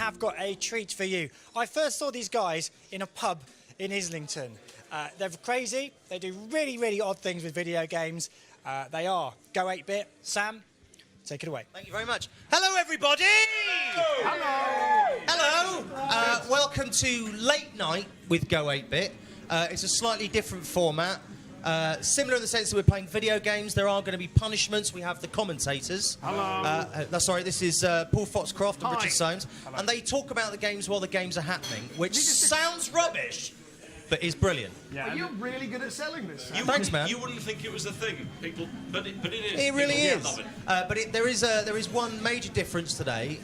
have got a treat for you. I first saw these guys in a pub in Islington. They're crazy. They do really, really odd things with video games. They are Go 8-Bit. Sam, take it away. Thank you very much. Hello, everybody! Hello! Hello! Welcome to Late Night with Go 8-Bit. It's a slightly different format. Similar in the sense that we're playing video games. There are going to be punishments. We have the commentators. Hello. Sorry, this is Paul Foxcroft and Hi. Richard Soames. Hello. And they talk about the games while the games are happening, which sounds rubbish, but is brilliant. Yeah. Well, you're really good at selling this. Sam. Thanks, man. You wouldn't think it was a thing, people, but it is. It really People is. love it. But there is one major difference today.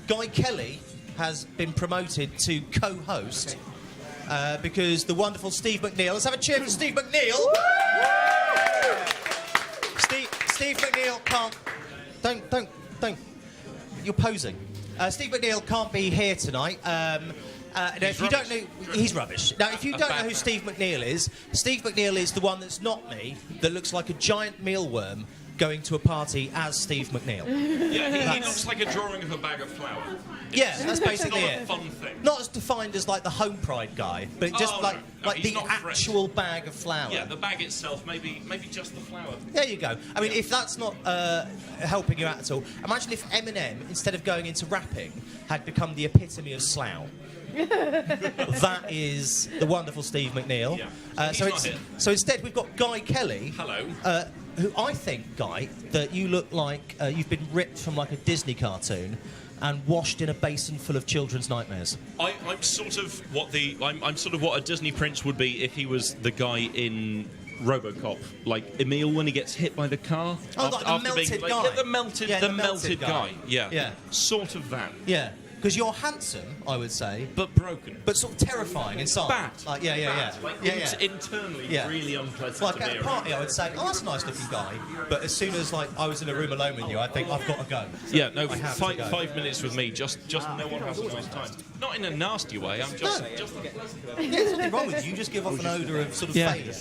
Guy Kelly has been promoted to co-host because the wonderful Steve McNeil. Let's have a cheer for Steve McNeil. Steve McNeil can't. Don't. You're posing. Steve McNeil can't be here tonight. Now, if you don't know, he's rubbish. Now, if you don't know who Steve McNeil is the one that's not me, that looks like a giant mealworm going to a party as Steve McNeil. Yeah, he looks like a drawing of a bag of flour. Yeah, that's basically not it. a fun thing. Not as defined as like the Home Pride guy, but just No, the he's not actual bag of flour. Yeah, the bag itself, maybe just the flour. There you go. I mean, if that's not helping you out at all, imagine if Eminem, instead of going into rapping, had become the epitome of slough. That is the wonderful Steve McNeil. Yeah. So instead, we've got Guy Kelly. Hello. Who I think, Guy, that you look like you've been ripped from like a Disney cartoon and washed in a basin full of children's nightmares. I'm sort of what a Disney prince would be if he was the guy in RoboCop, like Emil when he gets hit by the car. Oh, like the melted guy. Yeah, the melted guy. Yeah. Sort of that. Yeah. Because you're handsome, I would say, But broken. but sort of terrifying inside. Bad. Like, yeah. Like Yeah. internally Yeah. really unpleasant Like to be at a around. party, I would say, "Oh, that's a nice-looking guy." But as soon as like I was in a room alone with you, I think I've got to go. Yeah, no, I have to go. 5 minutes with me, just no one has a nice time. Not in a nasty way, I'm just There's nothing wrong with you. You just give off an odour of sort of failure.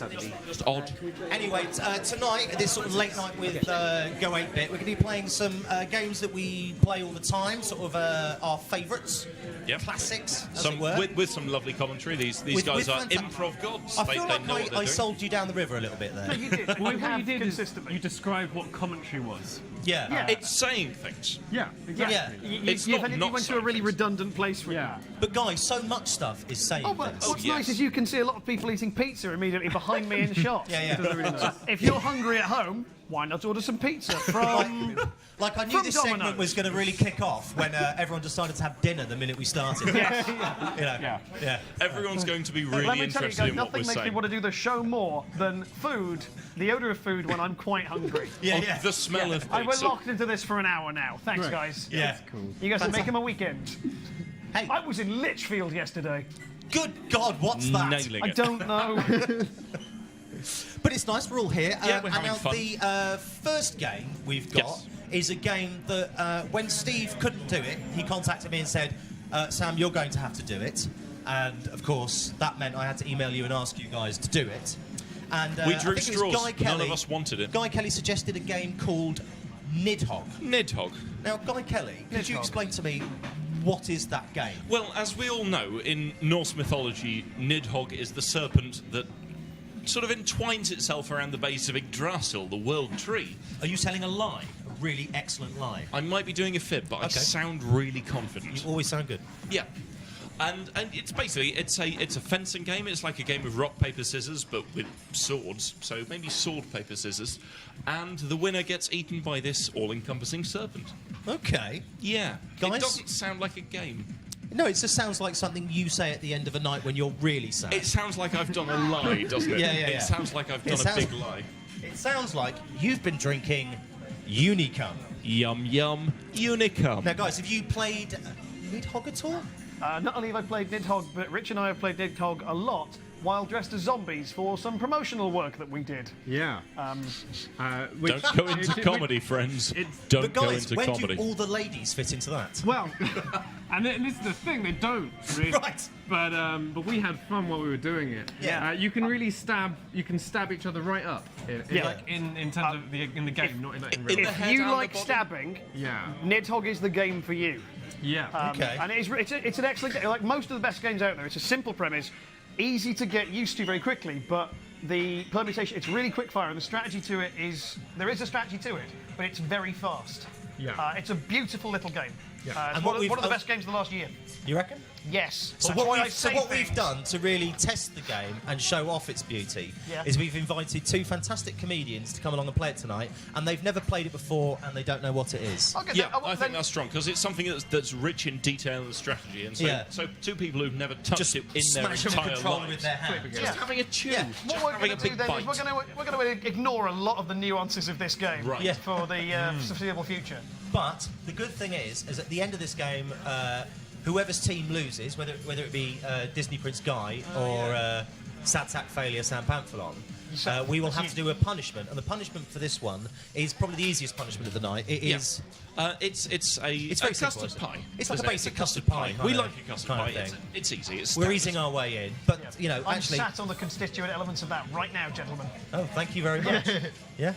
just odd. Anyway, tonight, at this sort of late night with Go 8-Bit, we're going to be playing some games that we play all the time, sort of our favourites, Yep. classics, as it were. With some lovely commentary. These With guys are fantastic- improv gods. I They feel know what like they're I doing. sold you down the river a little bit there. You did. Well, what you did is consistently. you described what commentary was. Yeah. It's saying things. Yeah, exactly. Yeah. It's you not went to a really saying things. redundant place with Yeah. But guys, so much stuff is saying Oh, but things. what's yes. nice is you can see a lot of people eating pizza immediately behind me in shots. Yeah. Doesn't really know. If you're hungry at home, why not order some pizza from... Like I knew From this segment Domino's. was going to really kick off when everyone decided to have dinner the minute we started. Yes. You know. Yeah. Everyone's going to be really Let me tell you interested guys, in what we're nothing makes me saying. want to do the show more than food, the odour of food when I'm quite hungry. Yeah. The smell of We're pizza. locked into this for an hour now. Thanks, guys. Yeah. You guys are making my weekend. Hey, I was in Lichfield yesterday. good God, what's that? Nailing I it. don't know. But it's nice, we're all here. Yeah, we're and having now fun. the first game we've got Yes. is a game that when Steve couldn't do it, he contacted me and said, Sam, you're going to have to do it. And of course, that meant I had to email you and ask you guys to do it. And We I drew think it was straws. Guy Kelly, None of us wanted it. Guy Kelly suggested a game called Nidhogg. Nidhogg. Now, Guy Kelly, could you Nidhogg. explain to me what is that game? Well, as we all know, in Norse mythology, Nidhogg is the serpent that sort of entwines itself around the base of Yggdrasil, the world tree. Are you telling a lie? A really excellent lie. I might be doing a fib, but I Okay. sound really confident. You always sound good. Yeah. And it's basically it's a fencing game. It's like a game of rock paper scissors, but with swords. So maybe sword paper scissors, and the winner gets eaten by this all-encompassing serpent. Okay. Yeah, Guys? it doesn't sound like a game. No, it just sounds like something you say at the end of a night when you're really sad. It sounds like I've done a lie, doesn't it? Yeah. It sounds like I've It done a sounds- big lie. It sounds like you've been drinking Unicum. Yum yum, Unicum. Now, guys, have you played Nidhogg at all? Not only have I played Nidhogg, but Rich and I have played Nidhogg a lot while dressed as zombies for some promotional work that we did. Yeah. Don't go into comedy, friends. Don't But go guys, into when comedy. do all the ladies fit into that? Well, and this is the thing, they don't really. Right. But we had fun while we were doing it. Yeah. You can really stab each other right up. In terms of in the game, not in real the life. head If you and like the body? stabbing, Yeah. Nidhogg is the game for you. Yeah. Okay. And it's an excellent game. Like most of the best games out there, it's a simple premise, easy to get used to very quickly, but the permutation, it's really quick fire, and the strategy to it is, there is a strategy to it, but it's very fast. Yeah. It's a beautiful little game. Yeah. It's what one of the we've- best games of the last year. You reckon? Yes. So That's what, why I we've, say we've things. done to really test the game and show off its beauty Yeah. is we've invited two fantastic comedians to come along and play it tonight, and they've never played it before and they don't know what it is. Okay, Yeah, then- I think that's strong because it's something that's rich in detail and strategy, and so, Yeah. so two people who've never touched Just it in their smash a entire controller lives, with their hand. just having a chew, Yeah. just What we're having going a to do big then bite. is we're going to ignore a lot of the nuances of this game Right. Yeah. for the foreseeable future. But the good thing is at the end of this game, whoever's team loses, whether it be Disney Prince Guy or Sad Sack Failure Sam Pamphilon, we will have to do a punishment, and the punishment for this one is probably the easiest punishment of the night. It is. It's very a simple, custard isn't it? pie. It's like a isn't it? basic It's custard pie We kinda- like a custard kind pie. of thing. It's easy. It's We're standard. easing our way in, but you know, I'm actually. sat on the constituent elements of that right now, gentlemen. Oh, thank you very much. Yeah,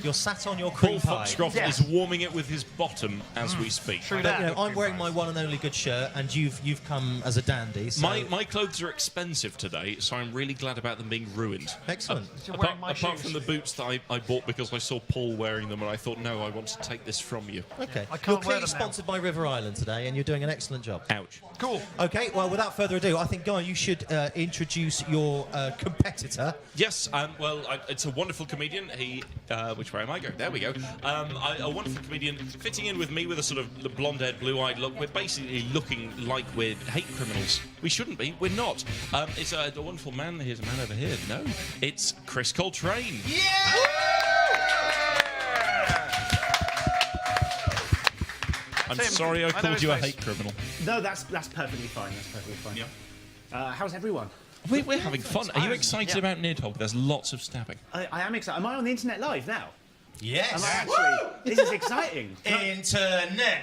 you're sat on your Paul cream pie. Foxcroft Yeah. is warming it with his bottom as we speak. True But, that. you know, I'm wearing my one and only good shirt, and you've come as a dandy. So My clothes are expensive today, so I'm really glad about them being ruined. excellent. You're Apart, wearing my apart shoes. from the boots that I bought because I saw Paul wearing them, and I thought, no, I want to take this from you. Okay, I can't you're wear clearly them now. sponsored by River Island today, and you're doing an excellent job. Ouch. Cool. Okay, well, without further ado, I think, Guy, you should introduce your competitor. Yes, it's a wonderful comedian. He, which way am I going? There we go. A wonderful comedian fitting in with me with a sort of blonde-haired, blue-eyed look. We're basically looking like we're hate criminals. We shouldn't be. We're not. It's a wonderful man. Here's a man over here. No, it's Chris Coltrane. I'm Tim, sorry I I know called his you a face. hate criminal. No, that's perfectly fine. That's perfectly fine. Yeah. How's everyone? We're having fun. Are you excited about Nidhogg? There's lots of stabbing. I am excited. Am I on the internet live now? Yes. Am I actually? This is exciting. Internet.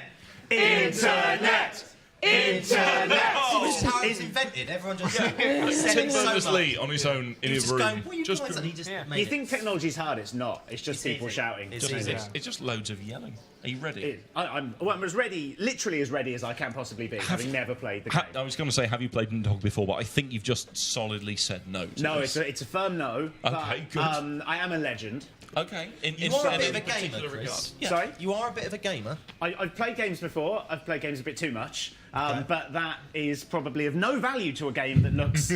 Internet. Internet. This is how it was invented. Everyone just said Tim it so Berners-Lee much. on his own in He his was room. just going, what are you Just guys? And he just made You it. think technology's hard? It's not. It's just It's people easy. shouting. It's Just- easy. It's just loads of yelling. Are you ready? I'm as ready, literally as ready as I can possibly be, having never played the game. I was going to say, have you played Nidhogg before? But I think you've just solidly said no. To No, this. it's a firm no. Okay, but, good. I am a legend. Okay. You are a in bit of a particular gamer, regard. Chris. Yeah. Sorry? You are a bit of a gamer. I've played games before. I've played games a bit too much. But that is probably of no value to a game that looks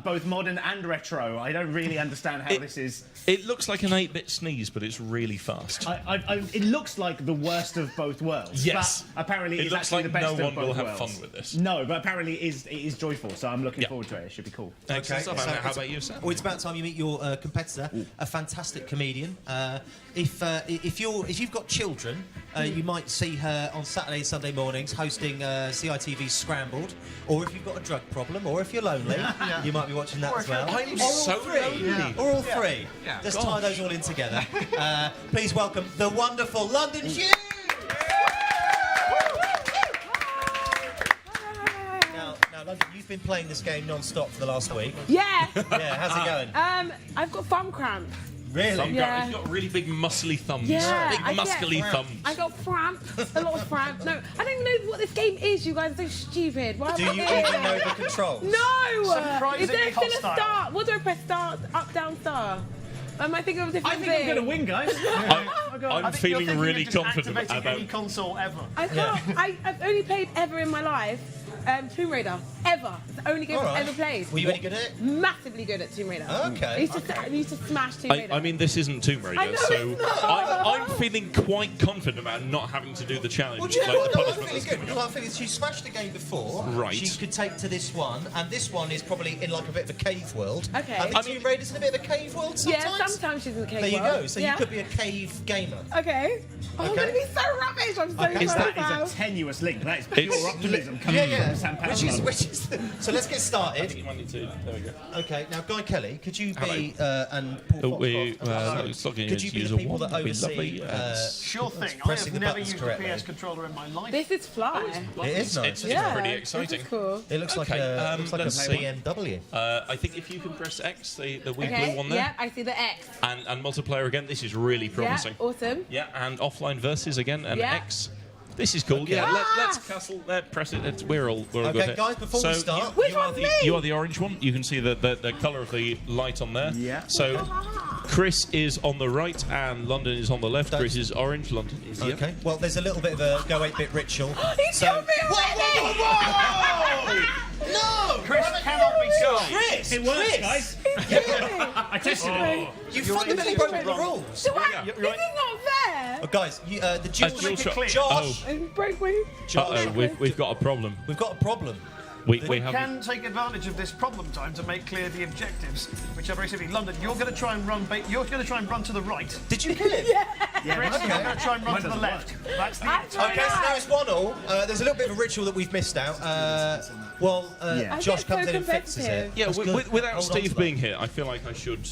both modern and retro. I don't really understand how this is. It looks like an 8-bit sneeze, but it's really fast. It looks like the worst of both worlds. Yes. But apparently It it's looks actually like the best no of one both will have worlds. fun with this. No, but apparently it is joyful, so I'm looking Yeah. forward to it. It should be cool. Excellent stuff. so How it's- about you, Sam? Well, it's about time you meet your competitor, a fantastic comedian. If you've got children, you might see her on Saturday and Sunday mornings hosting CITV's Scrambled, or if you've got a drug problem, or if you're lonely, you might be watching that as well. I'm Or all so three. lonely. Or all three. Yeah. Let's tie those all in together. Please welcome the wonderful London Hugh. Now, London, you've been playing this game non-stop for the last week. Yeah. Yeah, how's it going? I've got thumb cramp. Really? Yeah. He's got really big muscly thumbs. Yeah, Big I get muscly cramp. thumbs. I got cramp. A lot of cramp. No, I don't even know what this game is. You guys are so stupid. Why Do am you I even here? know the controls? No. Surprisingly Is there still a hostile. start? What do I press? Start, up, down, star. Am I thinking of a different I think I'm thing? going to win, guys. I'm I think you're feeling thinking really of just confident activating any about. console ever. I can't. I've only played ever in my life Tomb Raider. Ever. It's the only game All right. I've ever played. Were you any good at it? Massively good at Tomb Raider. Okay. I used to smash Tomb Raider. I mean, this isn't Tomb Raider, I know so it's not. I'm feeling quite confident about not having to do the challenge. Well, do you know like what? the No, I'm punishment feeling that's good coming because up. I think she smashed the game before. Right. She could take to this one, and this one is probably in like a bit of a cave world. Okay. I think I Tomb Raider's in a bit of a cave world sometimes. Yeah, sometimes she's in the cave There you world. go. So Yeah. you could be a cave gamer. Okay. Oh, I'm Okay. going to be so rubbish. I'm so That sorry. is a tenuous link. That is pure optimism coming from Sam Pavlov. Which is so let's get started. You might need to. There we go. Okay, now Guy Kelly, could you be and Paul Foxcroft, could you be the people that oversee Sure thing. I pressing have the never buttons used correctly? a PS controller in my life. This is fly. It is nice. It's Yeah, pretty this exciting. is cool. It looks like Okay, a let's see. BMW. I think if you can press X, the wee blue Okay, one there, yeah, I see the X. and multiplayer again, this is really Yeah, promising. awesome. Yeah, and offline versus again, and Yeah. X. This is cool. Yeah, let's castle. Press it. We're all good Okay, here. guys, before we start, Which one's me? You are the orange one. You can see the colour of the light on there. Yeah. So Chris is on the right and London is on the left. Chris is orange. London is yellow. okay. Well, there's a little bit of a Go 8-bit ritual. He killed me already! No! Chris cannot be stopped. Chris! It works, guys. I tested it. You fundamentally broke the rules. So what? This is not fair. Oh, guys, the dual dual shot. clear. Josh, Break me. Uh-oh, we've got a problem. we've got a problem. We We have. can take advantage of this problem time to make clear the objectives, which are very simply London. You're going to try and run. You're going to try and run to the right. Did you kill him? Chris, you're going to try and run to the doesn't left. That's the. Okay, so now it's 1-1. There's a little bit of a ritual that we've missed out. Josh I get comes so in and fixes it. competitive. Yeah, That's good. without Hold on to Steve that. being here, I feel like I should.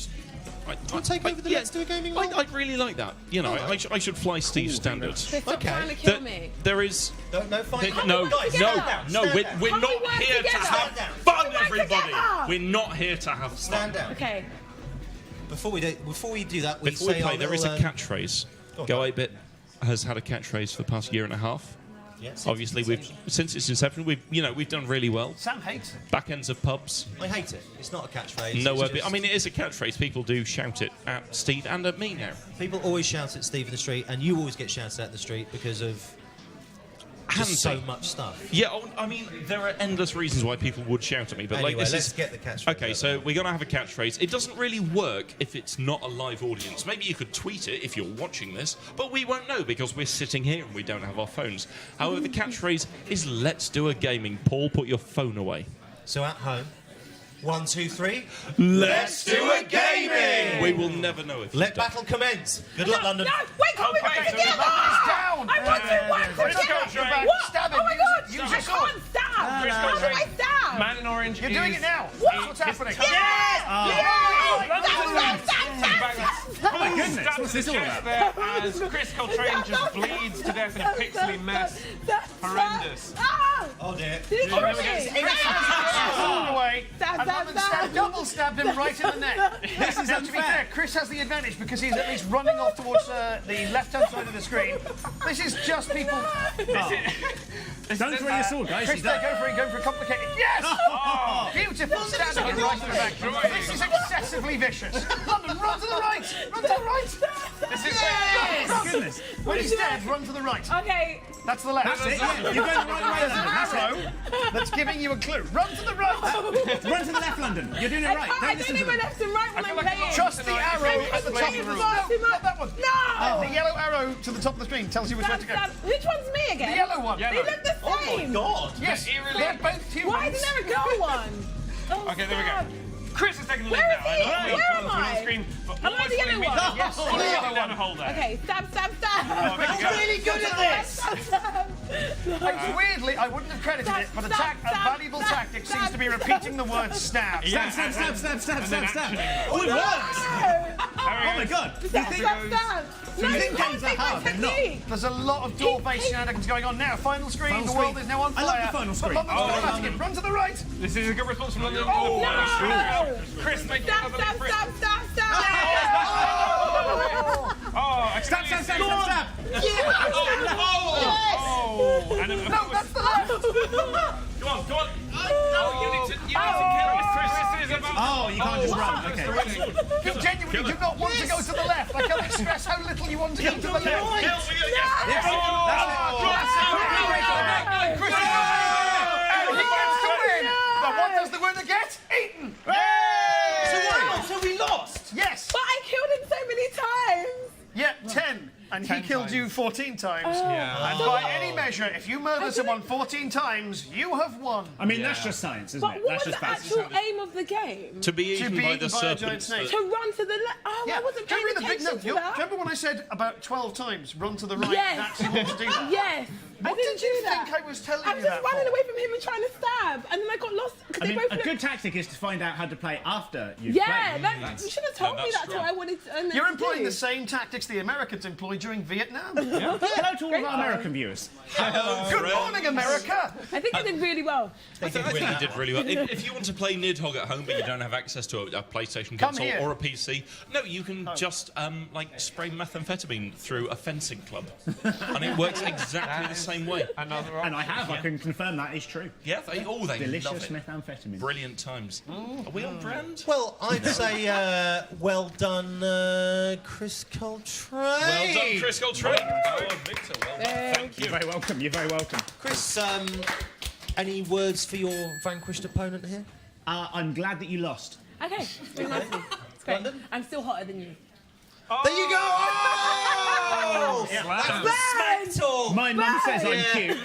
you take over the Let's Do a Gaming role? I'd really like that. You know, I should fly Steve's standards. Chris, stop Okay. trying to kill me. There is. No, fine. No, Guys, no, stand down, no, stand we're down. not Can we work here to together? have Stand fun, Can we work everybody. together? We're not here to have fun. Stand down. Okay. Before we do that, we Before we say play, our there is a little, catchphrase. Go on. Go 8-bit has had a catchphrase for the past year and a half. Yes. Obviously, since its inception, we've done really well. Sam hates it. Back ends of pubs. I hate it. It's not a catchphrase. No, it's just- I mean it is a catchphrase. People do shout it at Steve and at me now. people always shout at Steve in the street, and you always get shouted at the street because of just so Handsy. much stuff. Yeah, I mean there are endless reasons why people would shout at me, but Anyway, like this let's is get the catchphrase. okay. So we're gonna have a catchphrase. It doesn't really work if it's not a live audience. Maybe you could tweet it if you're watching this, but we won't know because we're sitting here and we don't have our phones. However, the catchphrase is "Let's do a gaming." Paul, put your phone away. So at home, 1, 2, 3. Let's do a gaming. We will never know if Let you've done. battle commence. Good luck, London. No, wait, can't we work Okay, so together? London is down. I want to work Chris, together. go back. What? Stab him. Oh my Use God. it. Use I your sword. can't stab. Chris, How do I stab? Man in orange. You're doing is it now. What? That's what's happening. Yes! Yes! Oh my goodness, what's this all about? There as Chris Coltrane just bleeds to death in a pixely mess. Horrendous. Oh dear. Did he kill me? All the way. Stab, And stab, London stab. double stabbed him right in the neck. This is now, to be fair, Chris has the advantage because he's at least running off towards the left-hand side of the screen. This is just people. Don't throw your sword, guys. Chris, there, go for a complicated. Yes! Beautiful stabbing him right in the back. This is excessively vicious. London, run to the right! Run to the right! This is Goodness. When he's dead, run to the right. Okay. That's the left. That's it, yeah. You're going the right way, London. That's it. Arrow that's giving you a clue. Run to the right! Run to the left, London. You're doing it right. I Don't listen don't to know my them. left and right when I'm playing. Trust the arrow at the top of the screen. No, not that one. No! The yellow arrow to the top of the screen tells you which way Stab, to go. stab. Which one's me again? The yellow one. They look the same. God. Yes, they're both humans. Why isn't there a girl one? Oh, Okay, there we stab. go. Chris is taking the lead Where now. is he? I know. Where am He's on the I? screen, but Am I almost the yellow fully one? means- Yes, Oh, the yeah, yellow down one. a hole there. Okay, stab, stab, stab. there you go. Really good at this. Stab, stab. Weirdly, I wouldn't have credited it, but a valuable tactic seems to be repeating the word stab. Yeah, Stab, stab, stab, stab, and then stab, stab. actioning. Oh, it works. Oh my God. You Stab, think stab, stab. No, you think you can't games are take my hard? They're not. technique. There's a lot of door-based shenanigans going on now. Final screen, Final the world screen. is now on I fire. love the final screen. But London's Oh, not London. it. Run to the right. This is a good response from London. Oh, no. Chris making Stab, another stab, Chris. stab, stab, stab. Oh, I Stab, stab, stab, stab, stab. Oh, and No, that's the left. Go on, go on. Oh, you need to kill it. Chris, this is about. Oh, you can't just run. Okay. You genuinely do not want to go to the left. I cannot stress how little you want to go to the left. And he gets to win. But what does the winner get? Eaten. So we lost. Yes. But I killed him so many times. Yeah, 10. And he killed killed you 14 times. Yeah. And by any measure, if you murder someone 14 times, you have won. I mean, that's just science, isn't But it? what That's was just the facts. actual aim of the game? To be eaten by the a giant serpents. snake. To run to the left. Oh, I wasn't paying attention to that. Remember when I said about 12 times, run to the right? Yes. That's you want to do that. Yes. What I didn't did you do that. think I was telling I you was that just running for? away from him and trying to stab, and then I got lost. 'Cause I they mean, both a looked- good tactic is to find out how to play after you've Yeah, played. you should have told me that's that's what strong. I wanted to. And then You're to employing do. the same tactics the Americans employed during Vietnam. Hello to all of our American viewers. Good morning, America. I think I did really well. I think you did really well. If you want to play Nidhogg at home but you don't have access to a PlayStation Come console here. or a PC, no, you can just like spray methamphetamine through a fencing club, and it works exactly the same way. Another And I can confirm that is true. Yeah, they love Delicious it. methamphetamine. Brilliant times. Are we on brand? Well, I'd say well done, Chris Coltrane. Well done, Chris Coltrane. Oh, Victor, well done. Thank You're you. very welcome. You're very welcome. Chris, any words for your vanquished opponent here? I'm glad that you lost. Okay, it's great. London? I'm still hotter than you. There you go! Oh! Smacked My mum says I'm cute.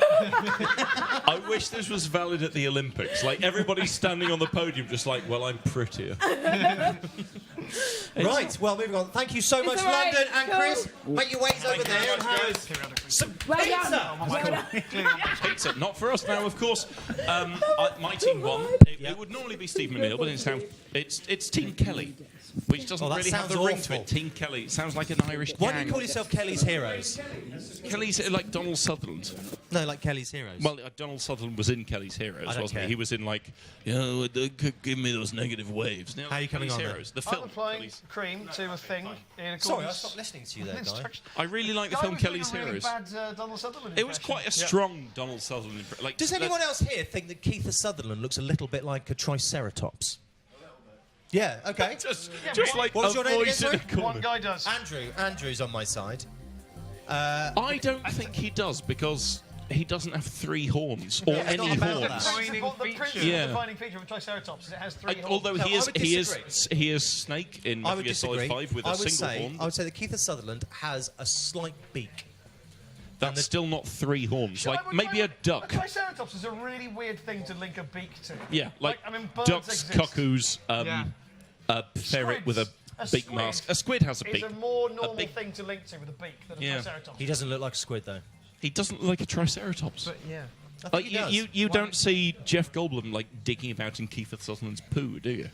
I wish this was valid at the Olympics. Like, everybody's standing on the podium just like, well, I'm prettier. Right, well, moving on. Thank you so much, all right. London and Cool. Chris. Make your ways over there and have some Well pizza. done. Well done. Pizza, not for us now, of course. My team won. It would normally be Steve McNeil, but it's Team Kelly, which doesn't that really have the sounds ring awful. to it. Team Kelly. It sounds like an Irish Why do gang. you call yourself Kelly's Heroes? Kelly's like Donald Sutherland. No, like Kelly's Heroes. Well, Donald Sutherland was in Kelly's Heroes, I don't wasn't care. he? He was in like, give me those negative waves. Now, How are you coming Kelly's on then? Heroes, the I'm film. applying Kelly's- cream to a thing in accordance. Sorry, I stopped listening to you there, with guy. instructions. I really like the Guy film was doing Kelly's a really Heroes. bad Donald Sutherland It was impression. quite a strong Donald Sutherland impression. Like, Does anyone else here think that Keith Sutherland looks a little bit like a Triceratops? Yeah, okay. Just but- like What was a your name again, voice in a sorry? corner. One guy does. Andrew's on my side. I don't think he does because he doesn't have 3 horns or Yeah, it's any not about horns. that. Defining feature. Yeah. The defining feature of a Triceratops is it has 3 horns. Although No, he I would disagree. he is Snake in I Metal would Gear Solid disagree. 5 with I a would single say, horn. I would say that Keith Sutherland has a slight beak. That's still not 3 horns. So I Like would maybe go- a duck. A Triceratops is a really weird thing to link a beak to. Yeah, like I mean, birds ducks, exist. cuckoos, Yeah. a ferret with a beak squid mask. A squid has a It's beak. a more normal big- thing to link to with a beak than a Yeah. Triceratops. He doesn't look like a squid, though. He doesn't look like a Triceratops. But yeah. I think Like, he does. you don't see Jeff Goldblum like digging about in Keith Sutherland's poo, do you?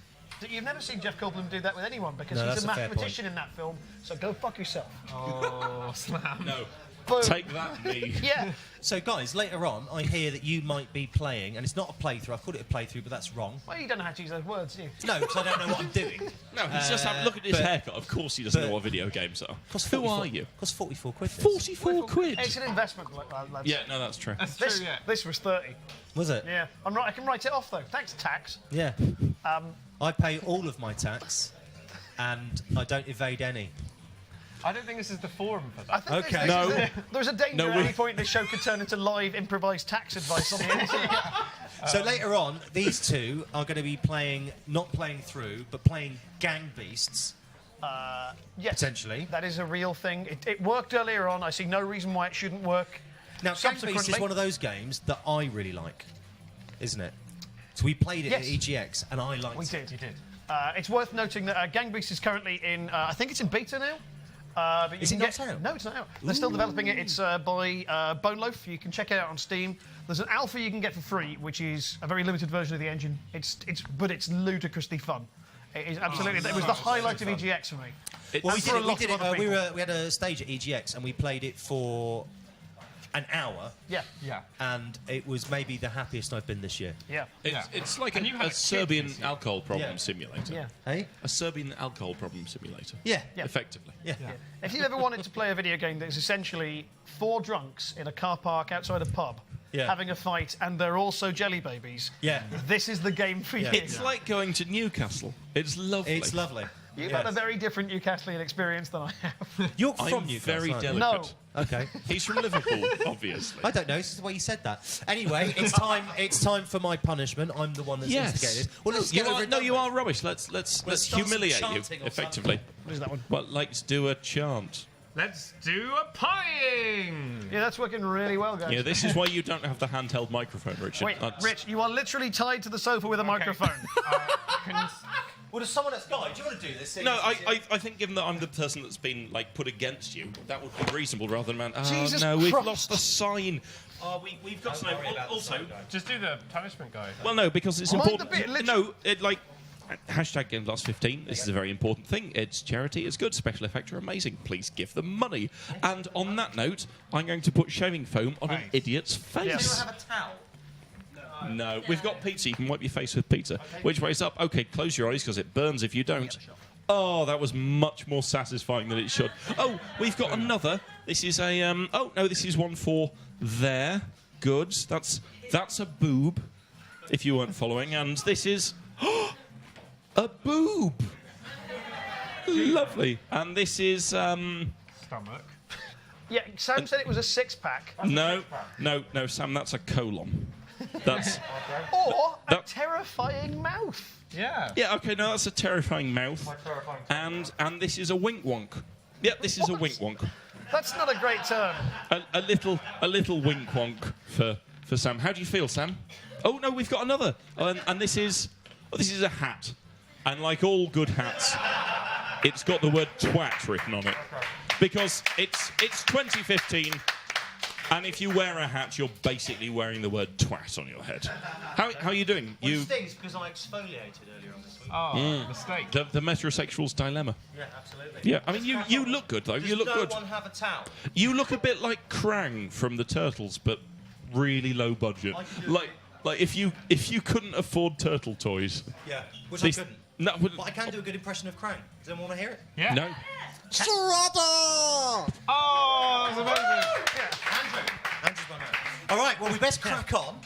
You've never seen Jeff Goldblum do that with anyone because No, he's that's a a fair mathematician in that film. So go fuck yourself. Oh, slam. No. Boom. Take that, me. Yeah. So, guys, later on, I hear that you might be playing, and it's not a playthrough. I've called it a playthrough, but that's wrong. Well, you don't know how to use those words, do you? No, because I don't know what I'm doing. No, he's just look at his but- haircut. Of course he doesn't but- know what video games are. Costs Who 44 are you? Costs 44 quid. this. 44 quid. It's an investment, lads. Yeah, no, that's true. That's This, true, yeah. this was 30. Was it? Yeah. I can write it off, though. Thanks, tax. Yeah. I pay all of my tax, and I don't evade any. I don't think this is the forum for I that. think Okay. there's a danger No, at we- any point this show could turn into live improvised tax advice on the internet. So later on, these two are going to be playing, not playing through, but playing Gang Beasts, Yes, potentially. that is a real thing. It worked earlier on. I see no reason why it shouldn't work. Now, Gang Beasts is Subsequently- one of those games that I really like, isn't it? So we played it Yes. at EGX, and I liked We it. did. You did. It's worth noting that Gang Beasts is currently in. I think it's in beta now. But you Is can it not get- out? No, it's not out. They're still developing it. It's by Bone Loaf. You can check it out on Steam. There's an alpha you can get for free, which is a very limited version of the engine. But it's ludicrously fun. It is absolutely. It was the highlight of EGX for me. Well, we for did a it. We lot did of it. other people. We had a stage at EGX, and we played it for an hour, Yeah. Yeah. and it was maybe the happiest I've been this year. Yeah. It's like And you had a a kid Serbian this year. alcohol problem Yeah. simulator. Yeah. Hey? A Serbian alcohol problem simulator. Yeah. Yeah. Effectively. Yeah. If you ever wanted to play a video game that is essentially 4 drunks in a car park outside a pub Yeah. having a fight and they're also jelly babies, Yeah. this is the game for you. It's like going to Newcastle. It's lovely. It's lovely. You've Yes. had a very different Newcastleian experience than I have. You're I'm from Newcastle, very aren't you? delicate. No. Okay. He's from Liverpool, obviously. I don't know. This is the way you said that. Anyway, it's time. It's time for my punishment. I'm the one that's instigated. Well, let's you get over are, it. no, done you with. are rubbish. Let's start some humiliate you chanting or effectively. What is that one? Well, let's do a chant. Let's do a pieing. Yeah, that's working really well, guys. Yeah, this is why you don't have the handheld microphone, Richard. Wait, That's- Rich, you are literally tied to the sofa with a microphone. Well, does someone else, Guy, do you want to do this? No, I think given that I'm the person that's been like put against you, that would be reasonable rather than Jesus no, we've Christ. lost the sign. We've got to know. Also, Just do the punishment, guy. well, no, because it's Mind the important. bit, No, it like hashtag GameBlast15. This is a very important thing. It's charity. It's good. Special effects are amazing. Please give them money. And on that note, I'm going to put shaving foam on an idiot's face. Yes. have a towel? No, we've got pizza. You can wipe your face with pizza. Which way's up? Okay, close your eyes because it burns if you don't. Oh, that was much more satisfying than it should. Oh, we've got another. This is a oh no, this is one for there. Good. That's a boob. If you weren't following, and this is a boob. Lovely. And this is Stomach. Yeah, Sam said it was a six-pack. no, Sam. That's a colon. That's Or a That- terrifying mouth. Yeah. yeah. Okay, no, that's a terrifying mouth. And this is a wink wonk. Yep, this is a wink wonk. That's not a great term. A little wink wonk for Sam. How do you feel, Sam? Oh no, we've got another. And this is a hat. And like all good hats, it's got the word twat written on it. Because it's 2015, and if you wear a hat, you're basically wearing the word twat on your head. How are you doing? Well, it stings because I exfoliated earlier on this week. Oh, mistake. The metrosexual's dilemma. Yeah, absolutely. Yeah, I mean, you look good, though. Does You look no good. one have a towel? You look a bit like Krang from the Turtles, but really low budget. I can do Like if you couldn't afford turtle toys. Yeah, which These- I couldn't. No, But I can do a good impression of Krang. Does anyone want to hear it? Yeah. no. Strata! Oh, that's amazing. Andrew's my man. All right, well, we best crack on.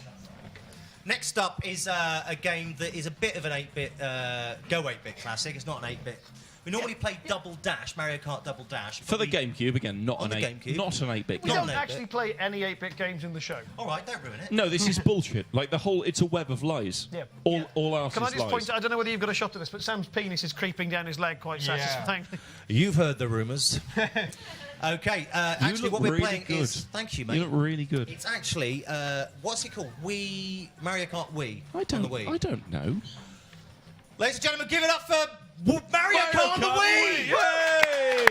Next up is a game that is a bit of an 8-bit, Go 8-bit classic. It's not an 8-bit. We normally play Double Dash, Mario Kart Double Dash. For the we- GameCube again, not On an the 8, GameCube. not an 8-bit. We Not don't an 8-bit. actually play any 8-bit games in the show. All right, don't ruin it. No, this is bullshit. Like the whole, it's a web of lies. Yeah. All ours Can I is just lies. point out, I don't know whether you've got a shot of this, but Sam's penis is creeping down his leg quite Yeah. satisfyingly. You've heard the rumours. Okay, actually, look what we're really playing good. is... Thank you, mate. You look really good. It's actually, what's it called? Mario Kart Wii. I On the Wii. don't know. Ladies and gentlemen, give it up for Mario Kart on the Wii! Yay!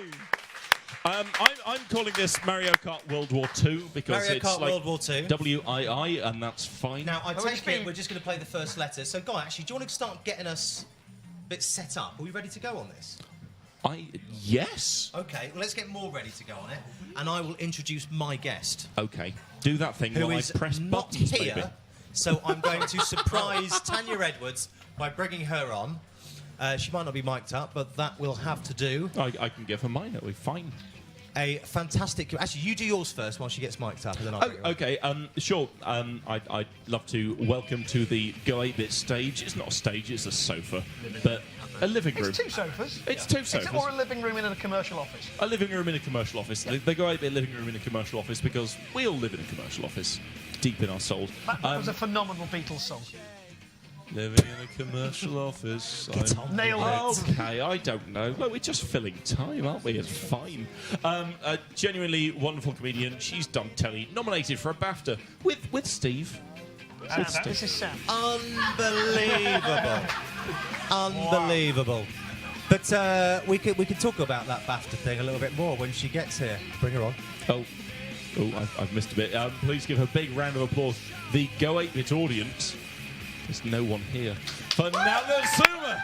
I'm calling this Mario Kart World War II because Mario it's Kart like World War II. WII, and that's fine. Now, I Oh, take it's it been- we're just going to play the first letter. So, Guy, actually, do you want to start getting us a bit set up? Are we ready to go on this? Yes. Okay, well, let's get more ready to go on it. And I will introduce my guest, Okay. Do that thing who while is I press not buttons, here. baby. So I'm going to surprise Tanya Edwards by bringing her on. She might not be mic'd up, but that will have to do. I can give her mine. It'll be fine. A fantastic... Actually, you do yours first while she gets mic'd up, and then I'll bring her on. Okay. Sure. I'd love to welcome to the Go 8-bit stage. It's not a stage. It's a sofa, but a living room. It's two sofas. It's two Is it sofas. or a living room in a commercial office? A living room in a commercial office. They go 8-bit living room in a commercial office because we all live in a commercial office, deep in our souls. That was a phenomenal Beatles song. Living in a commercial office. Nailed it. Okay, I don't know. Look, we're just filling time, aren't we? It's fine. A genuinely wonderful comedian. She's done telly. Nominated for a BAFTA with Steve. This is Sam. Unbelievable. Unbelievable. But we could talk about that BAFTA thing a little bit more when she gets here. Bring her on. Oh, I've missed a bit. Please give a big round of applause. The Go 8-bit audience. There's no one here. For Nana Suma.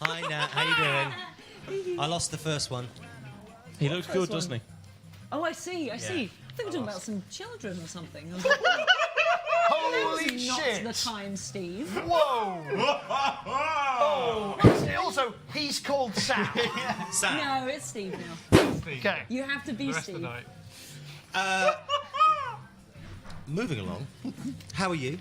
Hi, Nat. How you doing? I lost the first one. He looks good, doesn't he? Oh, I see. I think we're talking about some children or something. I was like, Holy not shit! the time, Steve. Whoa! Oh! Also, he's called Sam. Sam. No, it's Steve now. Okay. You have to be The rest of Steve. the night. Moving along. How are you?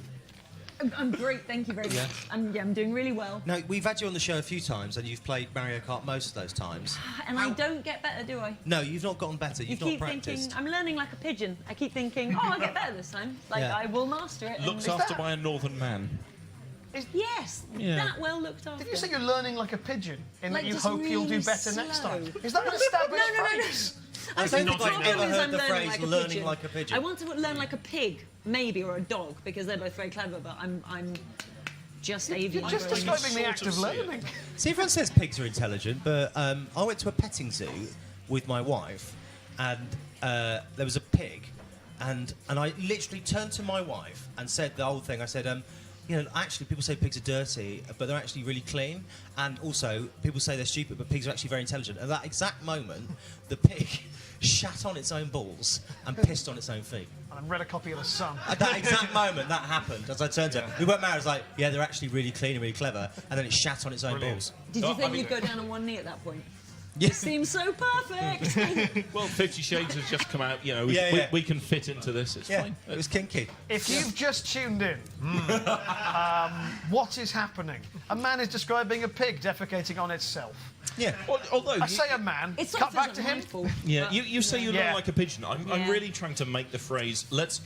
I'm great, thank you very much. I'm doing really well. Now, we've had you on the show a few times, and you've played Mario Kart most of those times. And I don't get better, do I? No, you've not gotten better. You You've not keep practiced. thinking, I'm learning like a pigeon. I keep thinking, oh, I'll get better this time. Like, Yeah. I will master it. Looks and after by a northern man. Yes, that well looked after. Did you say you're learning like a pigeon in Like that you just hope you'll do really better next slow. time? Is that an established No. phrase? I don't think I've ever I'm heard the learning phrase like a learning pigeon. like a pigeon. I want to learn like a pig, maybe, or a dog, because they're both very clever, but I'm just avian. You're just describing the act of learning. See, everyone says pigs are intelligent, but I went to a petting zoo with my wife, and there was a pig, and I literally turned to my wife and said the whole thing. I said, actually, people say pigs are dirty, but they're actually really clean. And also, people say they're stupid, but pigs are actually very intelligent. At that exact moment, the pig shat on its own balls and pissed on its own feet. And I read a copy of The Sun. At that exact moment, that happened. As I turned to her, we weren't married. I was like, yeah, they're actually really clean and really clever. And then it shat on its own balls. Did you think you'd go down on one knee at that point? It seems so perfect. Well, 50 Shades has just come out. We can fit into this. It's fine. It was kinky. If you've just tuned in, what is happening? A man is describing a pig defecating on itself. Yeah. Although I say a man. It's Cut back to him. Yeah, you say you Yeah. look like a pigeon. I'm really trying to make the phrase let's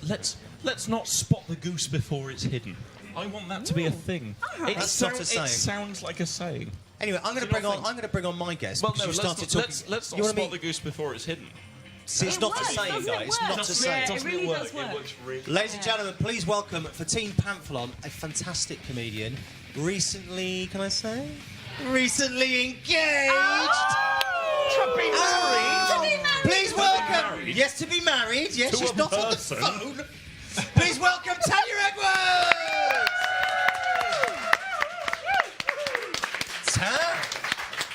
not spot the goose before it's hidden. I want that to be a thing. That's not a saying. It sounds like a saying. Anyway, I'm going to bring on my guest. Well, because no, you started talking. let's You not wanna spot the goose before it's hidden. See, it's It not works, a saying, doesn't it guys. It's work? not a saying. Yeah, it really does work. It works really. Ladies and gentlemen, please welcome for Team Pamphilon, a fantastic comedian, recently, can I say? Recently engaged! To be married. Please welcome! Yes, to be married. Yes, To she's a not person. on the phone. Please welcome Tanya Edwards! Tam,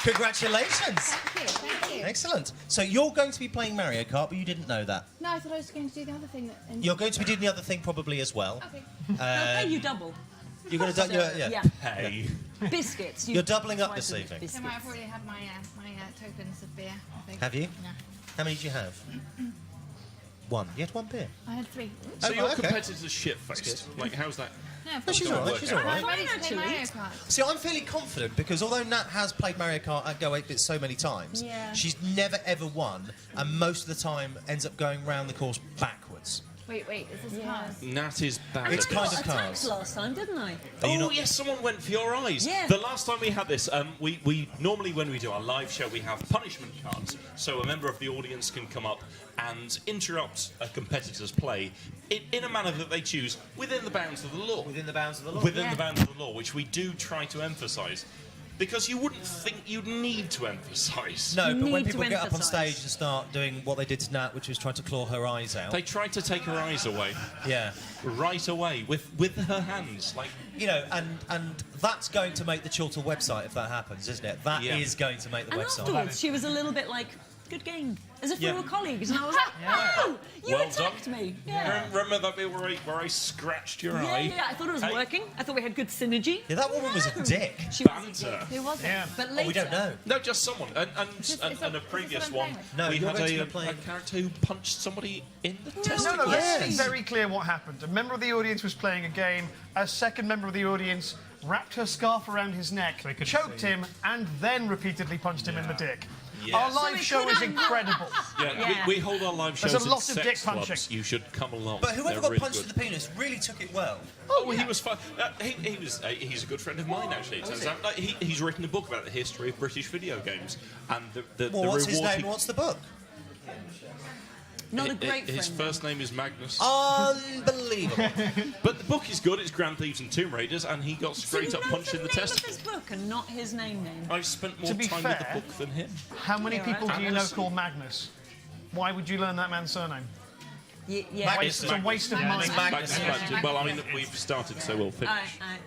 congratulations. Thank you. Excellent. So you're going to be playing Mario Kart, but you didn't know that. No, I thought I was going to do the other thing. You're going to be doing the other thing probably as well. Okay. They'll pay you double. You're going to do, yeah. Hey. Biscuits. You're doubling up twice this as evening. biscuits. So I've already had my tokens of beer, I think. Have you? Yeah. How many did you have? One. You had one beer. I had 3. So your okay. competitor's shit-faced. Like, how's that? No, No, she's all right. She's all I'm right. ready to play Actually. Mario Kart. See, I'm fairly confident because although Nat has played Mario Kart at Go 8-Bit so many times, Yeah. she's never ever won, and most of the time ends up going round the course backwards. Wait, is this cars? Nat is bad. It's at kind this. of I cars. attacked last time, didn't I? Are you Oh not- yes, someone went for your eyes. Yeah. The last time we had this, we normally when we do our live show we have punishment cards, so a member of the audience can come up and interrupt a competitor's play in a manner that they choose within the bounds of the law. Within the bounds of the law. Within the bounds of the law, which we do try to emphasise, because you wouldn't think you'd need to emphasise. No, but when Need people to get up on emphasise. stage and start doing what they did to Nat, which was trying to claw her eyes out. They tried to take her eyes away, Yeah. right away, with her hands, like. You know, and that's going to make the Chortle website if that happens, isn't it? That is Yeah. going to make the And website. afterwards, she was a little bit like, good game. As if we Yeah. were colleagues. And I was like, oh, you Well attacked done. me. Yeah. Remember that bit where I scratched your eye? Yeah, I thought it was Hey. working. I thought we had good synergy. Yeah, that woman was a dick. She was a Banter. dick. Who was it? Yeah. But later, Oh, we don't know. No, just someone. And this a what previous I'm one, playing with? No, we you're had going to be a playing- character who punched somebody in the No, testicles. no, let's Yes. be very clear what happened. A member of the audience was playing a game. A second member of the audience wrapped her scarf around his neck, choked him, and then repeatedly punched him in the dick. Our So live it show could is have- incredible. Yeah, Yeah. We hold our live shows There's a in lot of sex dick punching. clubs. You should come along. But whoever They're got really punched good. in the penis really took it well. Oh, he was fun. He's a good friend of mine, actually. It turns out. Like, he's written a book about the history of British video games and the Well, what's his reward name? he- What's the book? not a great His friend. first name is Magnus. Unbelievable. But the book is good. It's Grand Thieves and Tomb Raiders, and he got So straight you up know punched in the name of testicles. his book and not his name. I've spent more To be time with the fair- book than him. How many Yeah, people right. do you know called Magnus? Why would you learn that man's surname? Yeah. It's a waste of money. Magnus. Well, I mean, we've started, so we'll finish.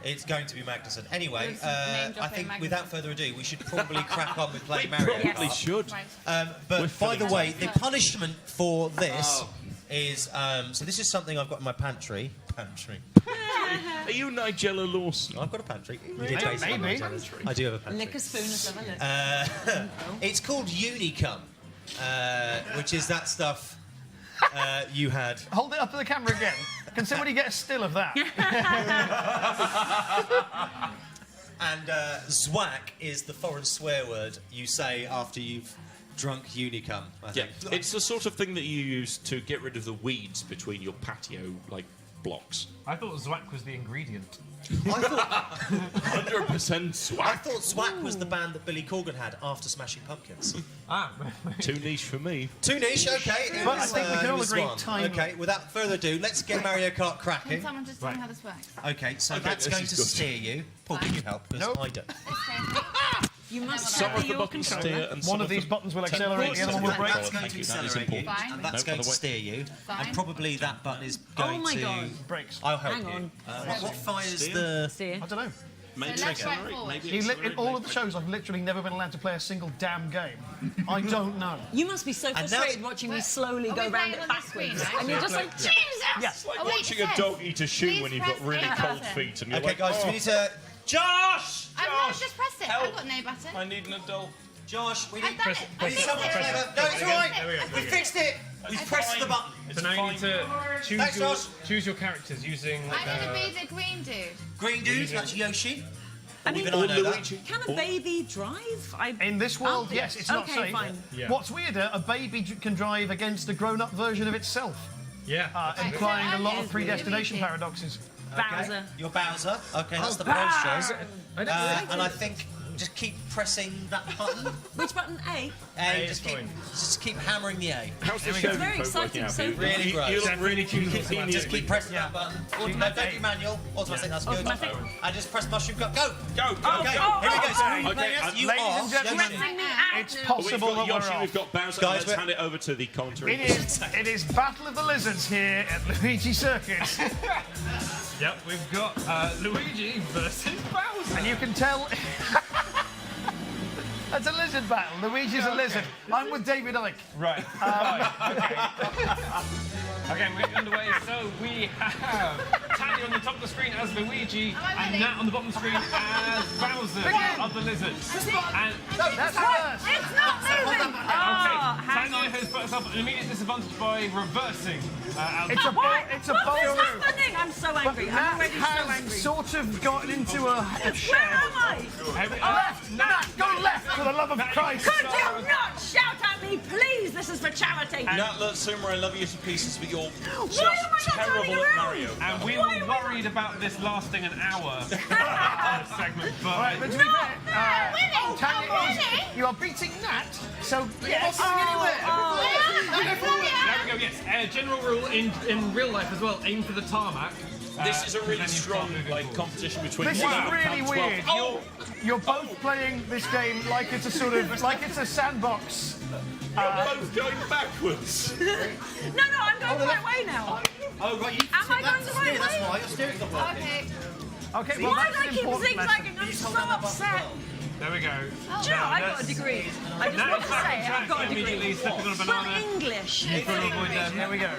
It's going to be Magnuson. Anyway, Let's name drop I think Magnuson. without further ado, we should probably crack on with playing We Mario probably Kart. should. Right. But We're by the filling way, the punishment for this is so this is something I've got in my pantry. Are you Nigella Lawson? I've got a pantry. You Maybe. did taste it, Maybe. I do have a pantry. Lick a spoon, let's have a look. It's called Unicum, which is that stuff you had. Hold it up to the camera again. Can somebody get a still of that? And Zwack is the foreign swear word you say after you've drunk Unicum, I Yeah, think. it's the sort of thing that you use to get rid of the weeds between your patio, like blocks. I thought Zwack was the ingredient. I thought 100% swag. Zwack was the band that Billy Corgan had after Smashing Pumpkins. Too niche for me. Too niche, okay. But I think we can all agree time. Okay, without further ado, let's get Mario Kart cracking. Can someone just tell me how this works? Okay, so Okay, that's this going is to good. steer you. Paul, can you help? Because I don't. You must Some of the your buttons controller. steer and One some of these them buttons will tend accelerate, the other one will brake. That's going Thank to you, that is accelerate you, important. Fine. and that's No, going to otherwise- steer you, Fine. and probably that button is going my to... God. Brakes. I'll help Hang you. on. What fires Steer? the... Steer. I don't know. Maybe So left, right, accelerate, forward. maybe In accelerate, all of the maybe- shows, I've literally never been allowed to play a single damn game. I don't know. You must be so now frustrated it- watching me slowly Are go we round playing it on the screen, backwards. right? And you're just like, Jesus! Yes. Like Oh, wait, watching it a says, dog eat a shoe please when you've got press really A cold button. feet and you're Okay, like, guys, oh, we need to... Josh! I've not just pressed it. help. I've got no button. I need an adult. Josh, we I've need... done it. I We need fixed someone to it. have a... No, it's all right. There we go, We fixed it. We pressed the button. So now you need to Thanks, Josh. choose your characters using. I need to be the green dude. Green dude, that's Yoshi. I mean, Even I know that. can a baby drive? In this world, Oh, yes, it's not okay, safe. fine. Yeah. What's weirder, a baby can drive against a grown-up version of itself, Yeah. implying a lot Yes, of predestination Luigi. paradoxes. Bowser. You're Bowser. Okay, that's the Bowser. pros shows. And I think just keep pressing that button. Which button? A? A, is fine. just keep hammering the A. How's the It's show very folk exciting working out so for you? far. Really You gross. look really keen. Just keep pressing that button. Automatic, don't do manual. Automatic, that's good. Automatic. And just press mushroom cut. Go! Go, go, Okay, go. here we go. So who are you Okay, playing as? You ladies are and gentlemen, Yoshi. Pressing me out. It's We've possible got that Yoshi, we're we've off. got Bowser. Guys, Let's we're- hand it over to the commentary. It is Battle of the Lizards here at Luigi Circus. Yep, we've got Luigi versus Bowser. And you can tell... That's a lizard battle. Luigi's a lizard. I'm with David Icke. Right. Okay, we're underway. So we have Tanya on the top of the screen as Luigi, and Nat on the bottom of the screen as Bowser of the Lizards. And That's reverse. It's not moving. Tanya has put herself at an immediate disadvantage by reversing. It's a What? it's a What bowl is through. happening? I'm so angry. I'm Nat already so has angry. sort of gotten into a shed. Where am I? Left! Nat, go left for the love of Christ! Could you not shout at me, please? This is for charity. Nat, look, Sumer, I love you to pieces, but you're just Why am I not terrible turning at around? Mario. And we Why were am I worried about this lasting an hour on this segment, but Right, but to be fair, winning. Tanya I'm is, winning. you are beating Nat, so yes. there we go. Yes, general rule in real life as well. Aim for the tarmac. This is a really then you strong start moving forward. competition between This you is and really Cam 12. weird. Oh! You're both playing this game like it's a sort of like it's a sandbox. You're both going backwards. No, I'm going the right way now. Oh, right, you Am I going the right That's way? why your steering's not working. Okay. Okay, well Why do that's I an keep important lesson. zigzagging? I'm so upset. There we go. Do you know, I got a degree. I just want to say, I've got a Immediately degree. stepping on a But banana. English. Trying to avoid them. There we go.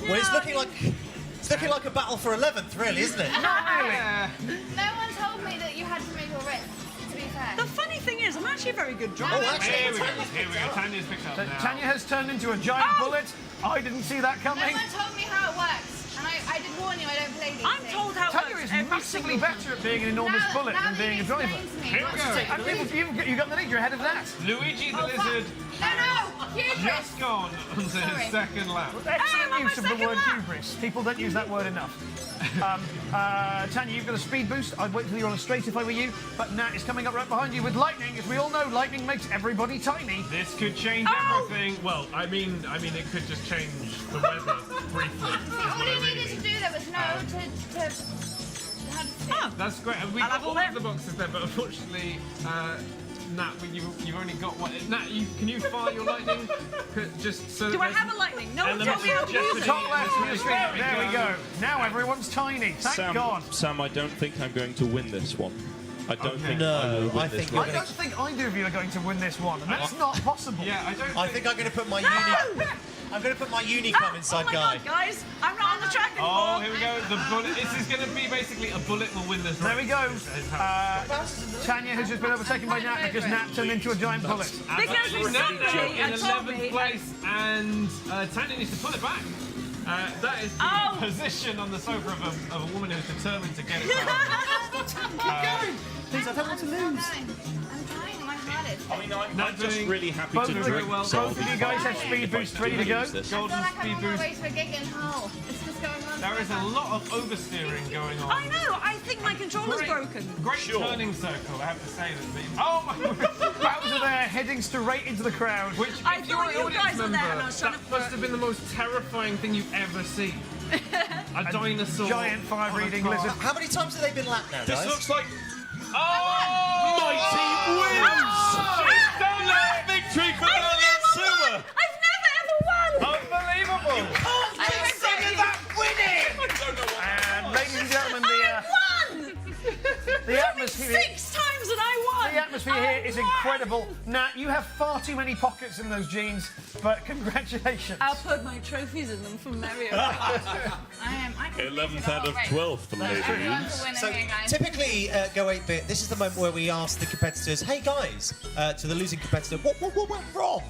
Well, it's looking like a battle for 11th, really, isn't it? Not really. No one told me that you had to move your wrist, to be fair. The funny thing is, I'm actually a very good driver. Here we go. Tanya's picked up now. Tanya has turned into a giant bullet. I didn't see that No coming. one told me how it works. And I did warn you I don't play these I'm things. told how it Tanya works is every massively single better at being an enormous Now- bullet now than that being a you've driver. explained to me Here we what's go. the And you got the lead. You're ahead of that. Luigi the Oh, fuck. Lizard No, hubris. just gone onto his Sorry. second lap. Excellent I'm on use my of the second word lap. hubris. People don't use that word enough. Tanya, you've got a speed boost. I'd wait till you're on a straight if I were you. But Nat is coming up right behind you with lightning. As we all know, lightning makes everybody tiny. This could change Oh! everything. Well, I mean, it could just change the weather briefly. is All what I you really needed to mean. do there was know to how to sit. Oh, That's great. And we I'll got have all all of the boxes there, but unfortunately, Nat, you've only got one. Nat, can you fire your lightning? Just so do that I have a lightning? No one elements told me how of to use jeopardy it. Top left of the in screen. this There we go. Now everyone's tiny. Thank God. Sam, I don't think I'm going to win this one. I don't think No, I will win I this think one. I don't think either of you are going to win this one, and that's not possible. Yeah, I don't. I think I'm going to put my I'm going to put my Oh Unicom inside my Guy. God, guys, I'm not on the track anymore. Oh, here we go. The bullet. This is going to be basically a bullet will win this. There we go. Is how- Tanya has just been overtaken by Nat because Nat turned into a giant bullet. Because Nat somebody in had told 11th me. place, and Tanya needs to pull it back. That is the Oh. position on the sofa of a woman who's determined to get it back. Please, I don't want to lose. I'm trying my hardest. I mean, I'm just doing really happy both to of drink. you- well, so I'll both of be you guys fine have speed if I boosts do ready to go? use this. I Golden feel like I'm speed on my boost. way to a gig in Hull. It's just going on. There is a lot of oversteering going on. I know. I think my controller's broken. Great Sure. turning circle, I have to say. Oh my god! Bowser there, heading straight into the crowd. Which, I if you're thought an you audience guys were there member, and I was trying that to must have been the most terrifying thing you've ever seen. A dinosaur. giant fire-breathing on a lizard. cart. How many times have they been lapped now, This guys? looks like Oh! mighty wins! She's done it! Victory for I've Alan never Sewer! won! I've never ever won! Unbelievable! And ladies and gentlemen, I won! the atmosphere. 6 times and I won! The atmosphere here is incredible. Nat, you have far too many pockets in those jeans, but congratulations. I'll put my trophies in them from Mario Kart. I can 11th out of 12 for ladies. So typically, Go 8-Bit, this is the moment where we ask the competitors, hey guys, to the losing competitor, what went wrong?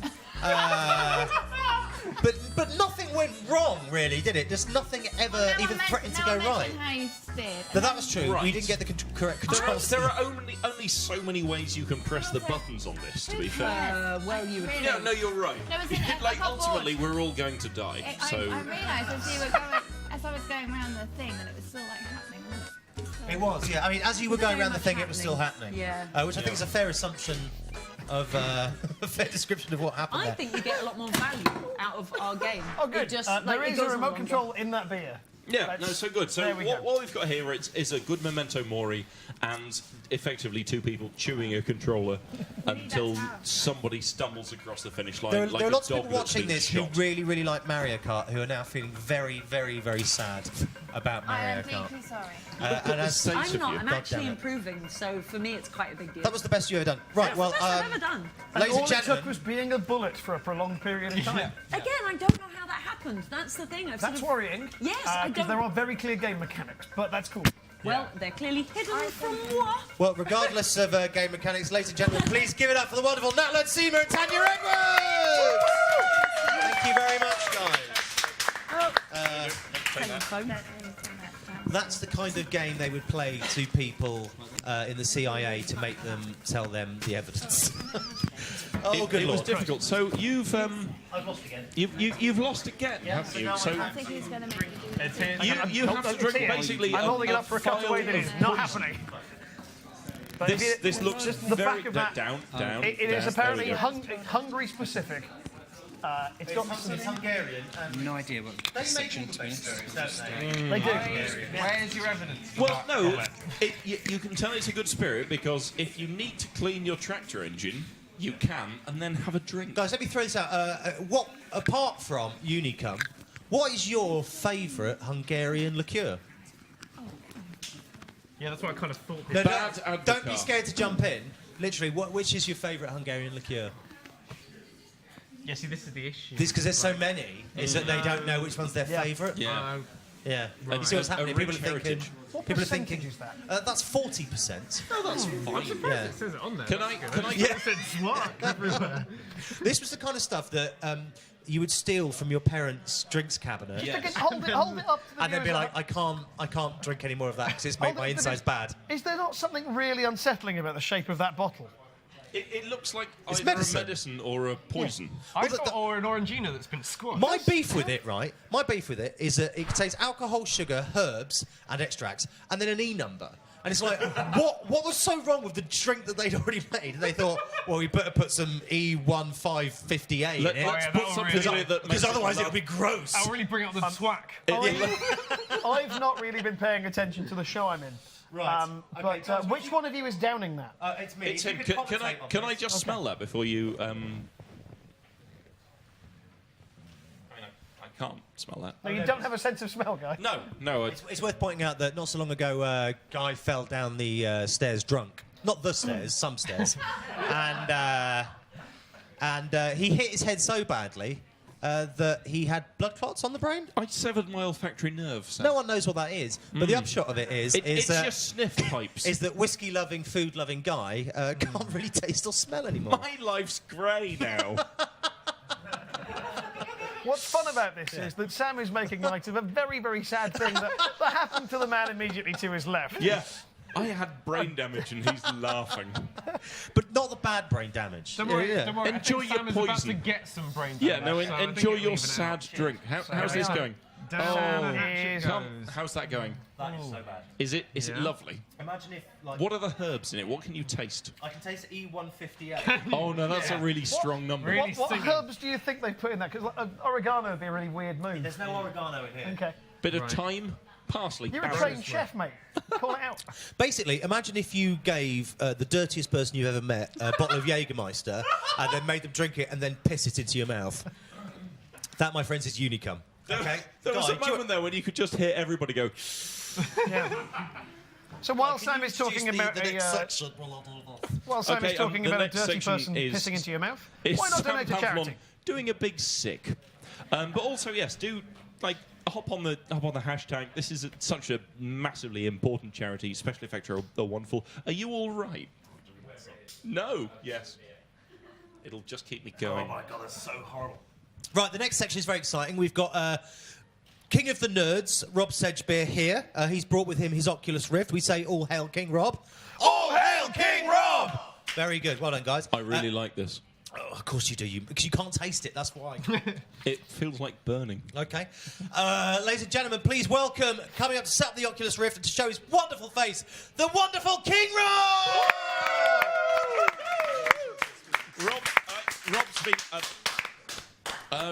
But nothing went wrong, really, did it? Just nothing ever even threatened to go right. How you steered. But that was true. Right. We didn't get the correct control. There are only so many ways you can press the buttons on this, to be fair. Well, you Really? Yeah, no, you're right. No, it's an Like, epic ultimately, board. we're all going to die, so... I realised as you were going, as I was going around the thing, that it was still like happening. Wasn't it? It was, yeah. I mean, as you were going Very around the much thing, it was still happening. Yeah. Which I think is a fair assumption of a fair description of what happened I there. think you get a lot more value out of our game. Oh, good. It just, There it is a goes on remote longer. control in that beer. Yeah, no, so good. So there we go. what we've got here is a good memento mori and effectively 2 people chewing a controller until somebody stumbles across the finish line. There are, like there are a lots of dog people that's watching been this shot. who really, really like Mario Kart, who are now feeling very, very, very sad about I Mario am Kart. deeply sorry. And as state I'm of not. you. I'm God actually damn it. improving, so for me it's quite a big deal. That was the best you ever done. Right, well, Best I've ever done. ladies all and it took gentlemen, was being a bullet for a prolonged period of time. Again, I don't know how that happened. That's the thing. I've That's sort of, worrying. Yes, I Because don't- there are very clear game mechanics, but that's cool. Well, they're clearly hidden from moi. well, regardless of game mechanics, ladies and gentlemen, please give it up for the wonderful Nat Seamer and Tanya Edwards! Thank you very much, guys. Telephone. That's the kind of game they would play to people in the CIA to make them tell them the evidence. Oh, good It was lord. difficult. So you've I've lost again. you've lost again, haven't you? So I think he's going to make me do It's here. you have to It's drink here. basically. I'm holding it up for a cutaway that is not happening. But if you- This looks just the very back of that. down. It is down, apparently there we go. Hungary specific. It's got some. It's Hungarian. No idea what They make section all to the be best honest. berries, don't they? They do. Where's your evidence? Well, no, you can tell it's a good spirit because if you need to clean your tractor engine, you can, and then have a drink. Guys, let me throw this out. What, apart from Unicum, what is your favourite Hungarian liqueur? Yeah, that's what I kind of thought. No, Bad don't be Advocar. scared to jump in. Literally, which is your favourite Hungarian liqueur? Yeah, see, this is the issue. This because there's so many, is that they don't know which one's their favourite. Yeah. Yeah. And you see what's A happening. rich People are thinking. heritage. What People are percentage thinking. is that? That's 40%. No, that's fine. Yeah. It says it on there. Can I? Yeah. It said swag everywhere. This was the kind of stuff that you would steal from your parents' drinks cabinet. Yes. Hold it up to the And then be viewers. like, I can't drink any more of that because it's made Hold my it up to insides the- bad. Is there not something really unsettling about the shape of that bottle? It looks like It's either medicine. a medicine or a poison. I the- thought, or an orangina that's been squashed. My beef with it, right? My beef with it is that it contains alcohol, sugar, herbs, and extracts, and then an E number. And it's like, what was so wrong with the drink that they'd already made? And they thought, well, we better put some E1550A in Let's it. yeah, put that'll something really- in it that Because makes it otherwise love- it'll be gross. I'll really bring out the twack. I've not really been paying attention to the show I'm in. Right. Okay, But guys, which one of you is downing that? It's me. It's If him. you could Can I? commentate on Can I this. just smell that before you? I mean, I can't smell that. No, you don't have a sense of smell, guy. No. It's worth pointing out that not so long ago, a guy fell down the stairs drunk. Not the stairs, some stairs. And he hit his head so badly that he had blood clots on the brain. I severed my olfactory nerve. Sam. No one knows what that is, but the upshot of it is It's that just sniff pipes. is that whiskey-loving, food-loving guy can't really taste or smell anymore. My life's grey now. What's fun about this is that Sam is making light of a very, very sad thing that happened to the man immediately to his left. Yeah. I had brain damage and he's laughing. But not the bad brain damage. Don't worry, don't worry. Enjoy I think your Sam is about to poison. get some brain damage. Yeah, no, so I think enjoy it'll your even sad out. drink. How's this going? Down is- it goes. How's that going? That is so bad. Is it lovely? Imagine if, like, What are the herbs in it? What can you taste? I can taste E158. Oh no, that's a really strong number. Really What singing. herbs do you think they put in that? Because oregano would be a really weird move. There's no oregano in here. Okay. Bit of thyme, parsley. You're a basil. trained chef, mate. Call it out. Basically, imagine if you gave the dirtiest person you've ever met a bottle of Jägermeister and then made them drink it and then piss it into your mouth. That, my friends, is unicum. Okay? There was a Guy, do you- moment there when you could just hear everybody go. Yeah. So while Can Sam you is talking introduce about the next a section? Okay, the a next dirty section person is- pissing into your mouth, It's why not Sam donate to Pavlon charity? doing a big sick. But also, yes, do hop on the hashtag. This is such a massively important charity. Special effects are wonderful. Are you all right? No. Yes. It'll just keep me going. Oh my god, that's so horrible. Right, the next section is very exciting. We've got King of the Nerds, Rob Sedgebeer here. He's brought with him his Oculus Rift. We say all hail King Rob. All hail King Rob! Very good. Well done, guys. I really like this. Oh, of course you do, because you can't taste it. That's why. It feels like burning. Okay. Ladies and gentlemen, please welcome, coming up to set up the Oculus Rift and to show his wonderful face, the wonderful King Rob! Rob's been.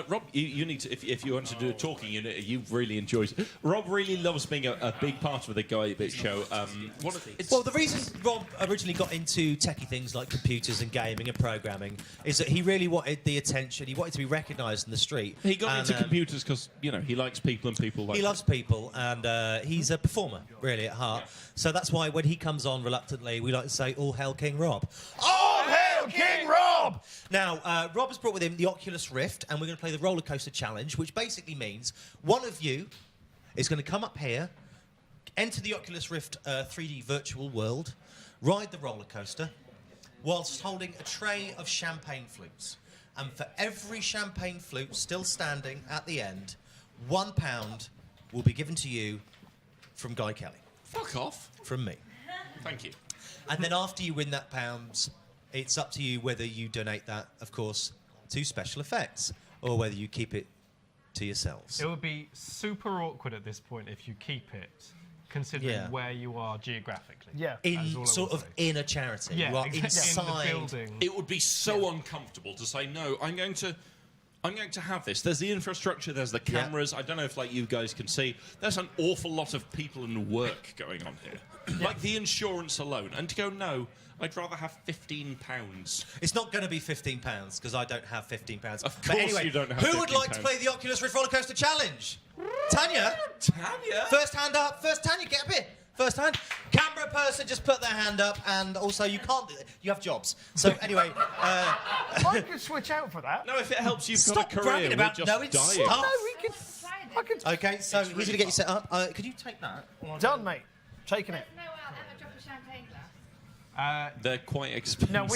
Rob, you need to, if you want to do a talking unit, you really enjoy it. Rob really loves being a big part of the Guy Bit show. Well, the reason Rob originally got into techie things like computers and gaming and programming is that he really wanted the attention. He wanted to be recognised in the street. He got into computers because, he likes people and people like He loves people, and he's a performer, really, at heart. So that's why when he comes on reluctantly, we like to say, all hail King Rob. All hail King Rob! Now, Rob has brought with him the Oculus Rift, and we're going to play the roller coaster challenge, which basically means one of you is going to come up here, enter the Oculus Rift 3D virtual world, ride the roller coaster, whilst holding a tray of champagne flutes. And for every champagne flute still standing at the end, £1 will be given to you from Guy Kelly. Fuck off. From me. Thank you. And then after you win that pounds, it's up to you whether you donate that, of course, to special effects, or whether you keep it to yourselves. It would be super awkward at this point if you keep it, considering where you are geographically. Yeah. In sort of in a charity. Yeah, you are exactly. inside. In the building. It would be so uncomfortable to say, no, I'm going to have this. There's the infrastructure, there's the cameras. I don't know if, you guys can see. There's an awful lot of people and work going on here. Like the insurance alone. And to go, no, I'd rather have £15. It's not going to be £15, because I don't have £15. Of But course anyway, you don't have who would like to £15. play the Oculus Rift Roller Coaster Challenge? Tanya? Tanya? First hand up. First, Tanya, get up here. First hand. Camera person, just put their hand up, and also you can't do it. You have jobs. So anyway... I could switch out for that. No, if it helps you've Stop got a career, bragging we're about just knowing dying. stuff. No, we could... I could... Okay, so he's going to get you set up. Could you take that? Done, mate. Taking it. No, I'll ever drop a champagne glass. They're quite expensive. No,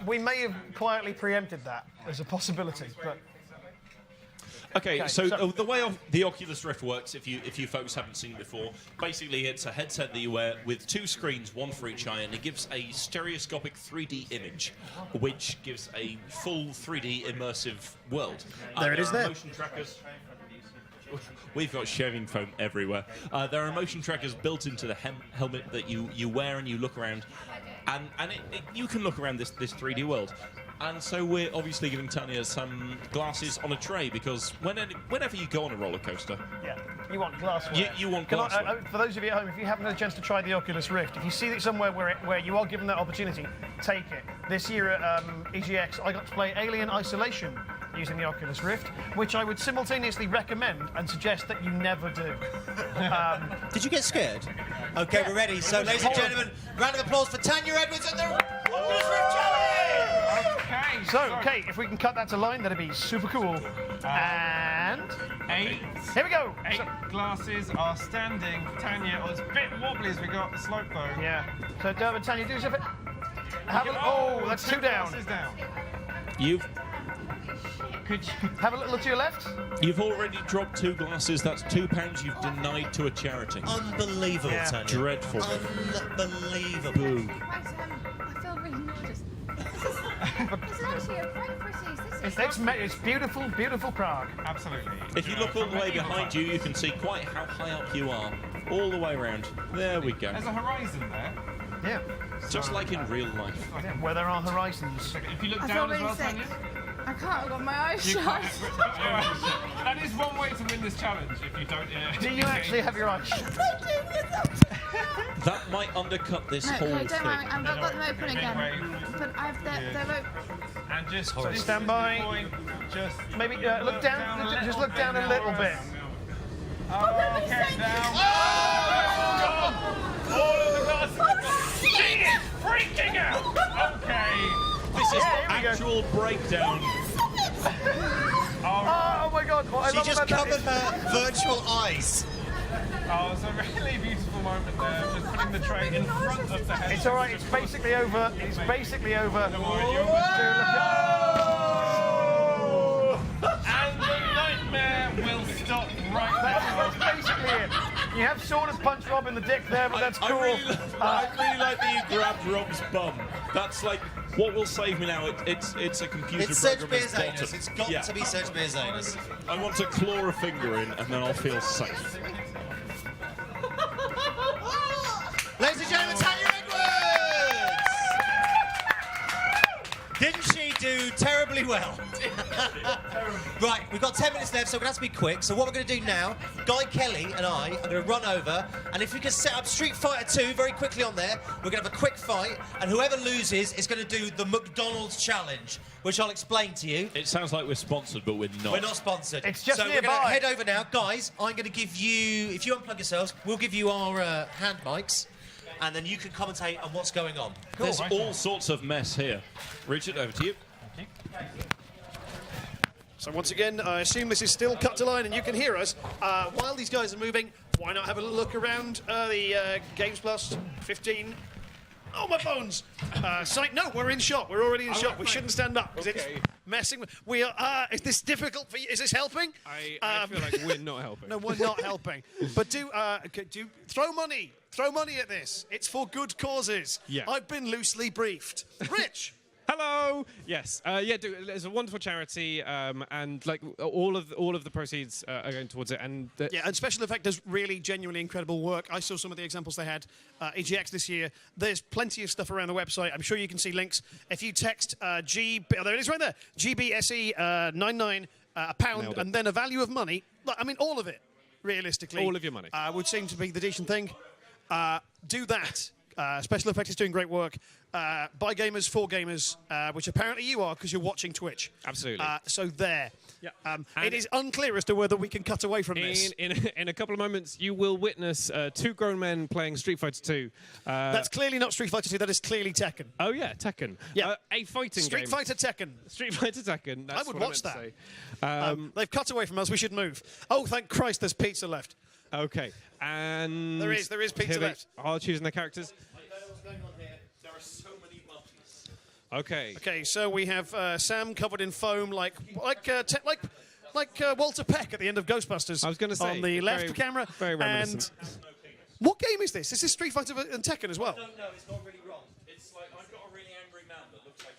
we may have quietly preempted that as a possibility, but... Okay, so the way the Oculus Rift works, if you folks haven't seen it before, basically it's a headset that you wear with two screens, one for each eye, and it gives a stereoscopic 3D image, which gives a full 3D immersive world. There it is there. Motion trackers. We've got shaving foam everywhere. There are motion trackers built into the helmet that you wear and you look around, and you can look around this 3D world. And so we're obviously giving Tanya some glasses on a tray, because whenever you go on a roller coaster, Yeah, you want glassware. You want Can glassware. for those of you at home, if you haven't had a chance to try the Oculus Rift, if you see it somewhere where you are given that opportunity, take it. This year at EGX, I got to play Alien Isolation using the Oculus Rift, which I would simultaneously recommend and suggest that you never do. Did you get scared? Okay, Yeah. we're ready. So, It was ladies and horrible. gentlemen, round of applause for Tanya Edwards and the Oculus Rift Challenge! Okay, So, okay, if we can cut that to line, that'd be super cool. And 8 here we go. glasses are standing. Tanya, it's a bit wobbly as we go up the slope though. Yeah. So, Dermot, Tanya, do yourself a... Oh, that's two down. Glasses down. you've Could you... Have a little look to your left. You've already dropped 2 glasses. That's £2 you've denied to a charity. Unbelievable, Yeah. Tanya. Dreadful. Unbelievable. Boo. I feel really nauseous. This is actually a quite pretty. It's beautiful, beautiful Prague. Absolutely. If you look all the way behind you, you can see quite how high up you are. All the way around. There we go. There's a horizon there. Yeah. Just like in real life. Yeah, where there are horizons. If you look I down feel as really well, sick. Tanya. I can't. I've got my eyes You shut. can't- That is one way to win this challenge if you don't. Do you actually have your eyes shut? That might undercut this No, whole don't thing. worry. I've got them open Big again. wave. But they're open. And just So this stand is by. the point. Just Maybe look down. Just look down a little bit. Okay, down. Oh, all of the glasses. She is freaking out. Okay. This is Yeah, here we go. actual breakdown. Oh my God! What I She love just about that covered is- her virtual eyes. Oh, it's a really beautiful moment there. Just putting the tray in front of the head. It's all right. It's basically over. It's basically over. Don't worry, you'll And the nightmare will stop right That's there. basically it. You have sort of punched Rob in the dick there, but that's cool. I really like that you grabbed Rob's bum. That's like what will save me now. It's a computer It's Serge programmer's Beer's anus. bottom. It's got Yeah. to be Serge Beer's anus. I want to claw a finger in, and then I'll feel safe. Ladies and gentlemen, Tanya Edwards! Didn't she do terribly well? Right, we've got 10 minutes left, so we're going to have to be quick. So what we're going to do now, Guy Kelly and I are going to run over, and if we can set up Street Fighter 2 very quickly on there, we're going to have a quick fight, and whoever loses is going to do the McDonald's challenge, which I'll explain to you. It sounds like we're sponsored, but we're not. We're not sponsored. It's just so we're going nearby. to head over now. Guys, I'm going to give you, if you unplug yourselves, we'll give you our hand mics, and then you can commentate on what's going on. There's all sorts of mess here. Richard, over to you. So once again, I assume this is still cut to line and you can hear us. While these guys are moving, why not have a little look around the GameBlast 15? Oh, my bones! Site, no, we're in shot. We're already in shot. We shouldn't stand up because it's messing with... We are... is this difficult for you? Is this helping? I feel like we're not helping. No, we're not helping. But do throw money. Throw money at this. It's for good causes. Yeah. I've been loosely briefed. Rich! Hello. Yes. It's a wonderful charity, and like all of the proceeds are going towards it. And Yeah, and Special Effect does really genuinely incredible work. I saw some of the examples they had EGX this year. There's plenty of stuff around the website. I'm sure you can see links. If you text there it is right there, GBSE 99 a pound, and then a value of money. I mean, all of it, realistically. All of your money. Would seem to be the decent thing. Do that. Special Effects is doing great work. By gamers, for gamers, which apparently you are because you're watching Twitch. Absolutely. So there. Yeah. It is unclear as to whether we can cut away from this. In a couple of moments, you will witness 2 grown men playing Street Fighter 2. That's clearly not Street Fighter 2. That is clearly Tekken. Oh yeah, Tekken. Yeah. A fighting Street game. Fighter Tekken. Street Fighter Tekken. That's I would what watch I meant that. to say. They've cut away from us. We should move. Oh, thank Christ, there's pizza left. Okay. And There is pizza here they left. are choosing their characters. Okay. Okay, so we have Sam covered in foam, like Walter Peck at the end of Ghostbusters. I was going to say on the left very, camera. Very reminiscent. And what game is this? Is this Street Fighter and Tekken as well? No, it's not really wrong. It's like I've got a really angry man that looks like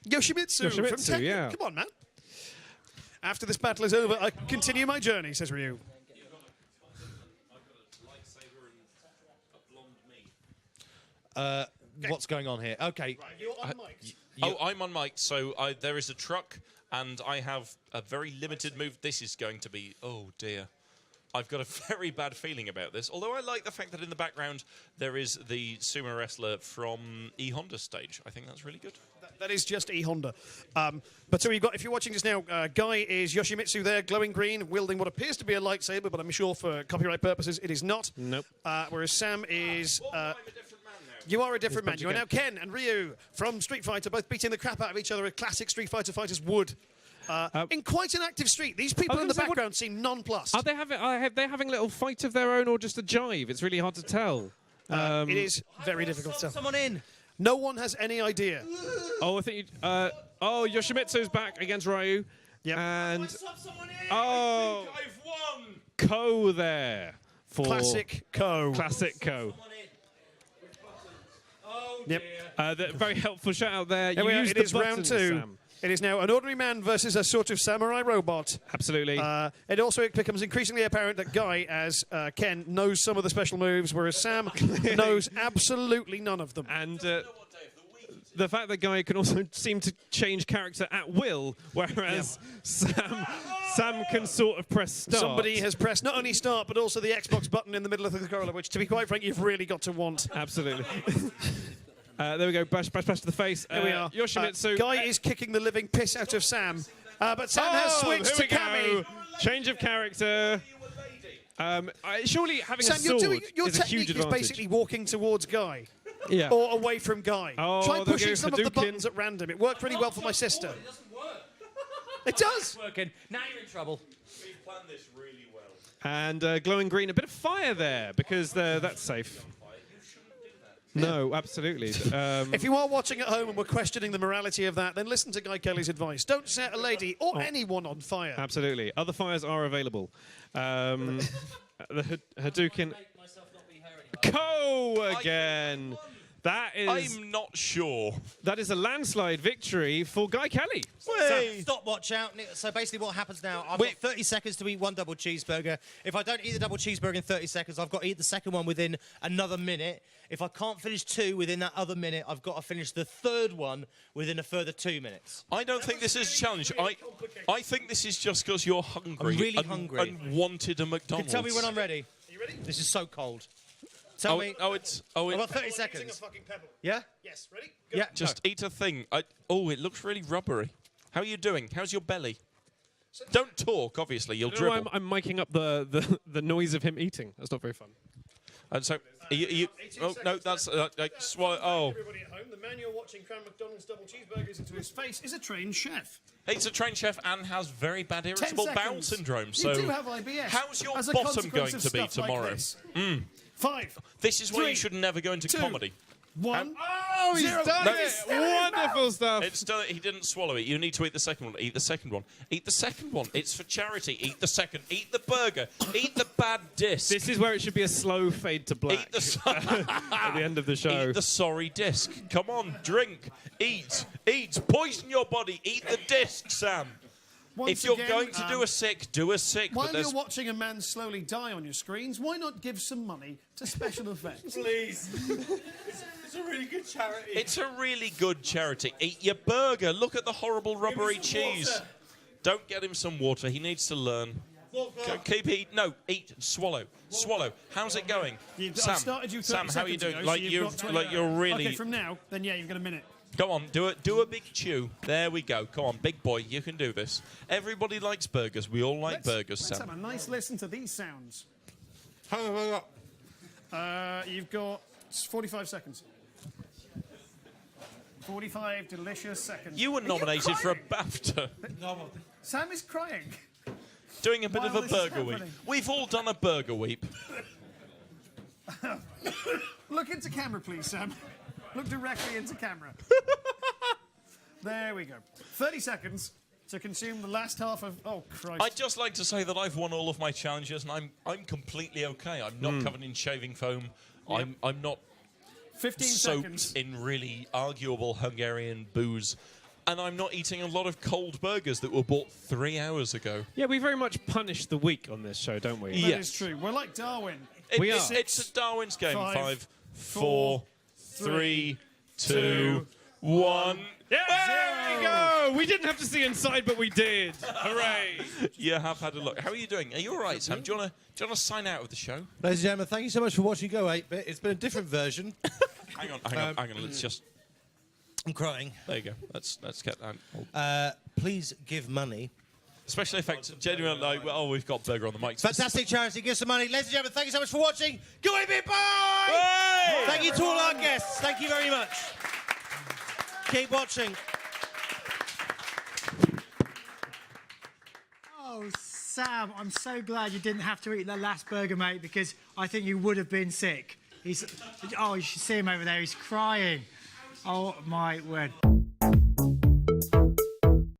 Yoshimitsu from Yoshimitsu, Tekken. yeah. Come on, man. After this battle is over, I continue my journey, says Ryu. What's going on here? Okay. You're on mic. I'm on mic, so there is a truck, and I have a very limited move. This is going to be... Oh, dear. I've got a very bad feeling about this, although I like the fact that in the background there is the sumo wrestler from E-Honda stage. I think that's really good. That is just E-Honda. But so you've got, if you're watching this now, Guy is Yoshimitsu there, glowing green, wielding what appears to be a lightsaber, but I'm sure for copyright purposes it is not. Nope. Whereas Sam is... I'm a different man now. You are a different man. He's You are now Bungie Ken and Ryu from Street Fighter, both beating the crap out of each other, as classic Street Fighter fighters would. In quite an active street. These people in the background seem nonplussed. Are they having a little fight of their own or just a jive? It's really hard to tell. It is very difficult to tell. Someone in. No one has any idea. Oh, I think Yoshimitsu's back against Ryu. Yep. And oh, I've won. Co there for Classic Co. Classic Co. Yep. Very helpful shout out there. Here we are. used It the is round buttons, 2. Sam. It is now an ordinary man versus a sort of samurai robot. Absolutely. It also becomes increasingly apparent that Guy, as Ken, knows some of the special moves, whereas Sam knows absolutely none of them. And the fact that Guy can also seem to change character at will, whereas Sam can sort of press start. Somebody has pressed not only start, but also the Xbox button in the middle of the controller, which, to be quite frank, you've really got to want. Absolutely. There we go. Bash to the face. Here we are. Yoshimitsu. Guy is kicking the living piss out of Sam, but Sam has switched to Kami. Change of character. Surely having Sam, a sword your is a huge technique is advantage. basically walking towards Guy. Yeah. Or away from Guy. Oh, Try there pushing goes some of the Hadouken. buttons at random. It worked really well for my sister. It doesn't work. It does. Working. Now you're in trouble. We've planned this really well. And glowing green, a bit of fire there because that's safe. No, absolutely. If you are watching at home and we're questioning the morality of that, then listen to Guy Kelly's advice. Don't set a lady or anyone on fire. Absolutely. Other fires are available. The Hadouken. Ko again. That is. I'm not sure. That is a landslide victory for Guy Kelly. Stopwatch out. So basically what happens now, I've got 30 seconds to eat one double cheeseburger. If I don't eat the double cheeseburger in 30 seconds, I've got to eat the second one within another minute. If I can't finish 2 within that other minute, I've got to finish the third one within a further 2 minutes. I don't think this is a challenge. I think this is just because you're hungry. I'm really hungry. And wanted a McDonald's. Tell me when I'm ready. Are you ready? This is so cold. Tell me. I've got 30 seconds. Yeah? Yes, ready? Go. Yeah. Just eat a thing. It looks really rubbery. How are you doing? How's your belly? Don't talk, obviously. You'll No, dribble. I'm miking up the noise of him eating. That's not very fun. And so, oh, no, that's... swallow. Oh. Everybody at home, the man you're watching cram McDonald's double cheeseburgers into his face is a trained chef. He's a trained chef and has very bad irritable 10 bowel seconds. syndrome. You So, do have IBS. how's your As a bottom consequence going of to be stuff like tomorrow? this. 5. This is why 3, you should never go into 2, comedy. 1. Oh, he's 0. done it! Wonderful stuff. It's done it. He didn't swallow it. You need to eat the second one. Eat the second one. Eat the second one. It's for charity. Eat the second. Eat the burger. Eat the bad disc. This is where it should be a slow fade to black Eat the at the end of the show. Eat the sorry disc. Come on, drink. Eat. Eat. Poison your body. Eat the disc, Sam. Once if you're again, going to do a sick, do a sick. While but there's... you're watching a man slowly die on your screens, why not give some money to special effects? Please. It's a really good charity. It's a really good charity. Eat your burger. Look at the horrible rubbery cheese. Water. Don't get him some water. He needs to learn. Keep eating. No, eat. Swallow. Swallow. How's it going? I've started you 30 Sam, how are you seconds doing? ago, Like so you're really. Okay, from now, then yeah, you've got a minute. Go on, do a big chew. There we go. Come on, big boy, you can do this. Everybody likes burgers. We all like burgers, Let's Sam. have a nice listen to these sounds. You've got 45 seconds. 45 delicious seconds. You were nominated for a BAFTA. Sam is crying. Doing a bit of While a this is burger weep. happening. We've all done a burger weep. Look into camera, please, Sam. Look directly into camera. There we go. 30 seconds to consume the last half of... Oh, Christ. I'd just like to say that I've won all of my challenges and I'm completely okay. I'm not covered in shaving foam. Yep. I'm not 15 soaked seconds. in really arguable Hungarian booze. And I'm not eating a lot of cold burgers that were bought 3 hours ago. Yeah, we very much punish the weak on this show, don't we? That Yes. is true. We're like Darwin. We are. It's a Darwin's game. 5, 5, 4, 4, 3, 2, 1. Yeah, there we go. We didn't have to see inside, but we did. Hooray! You have had a look. How are you doing? Are you all right, Sam? Do you want to sign out of the show? Ladies and gentlemen, thank you so much for watching Go 8-Bit. It's been a different version. Hang on. Let's just... I'm crying. There you go. Let's get that. Please give money. Special effects. Genuine, like, oh, we've got burger on the mic. Fantastic charity. Give some money. Ladies and gentlemen, thank you so much for watching. Go 8-Bit. Bye! Hey! Thank you to all our guests. Thank you very much. Keep watching. Oh, Sam, I'm so glad you didn't have to eat that last burger, mate, because I think you would have been sick. You should see him over there. He's crying. Oh, my word.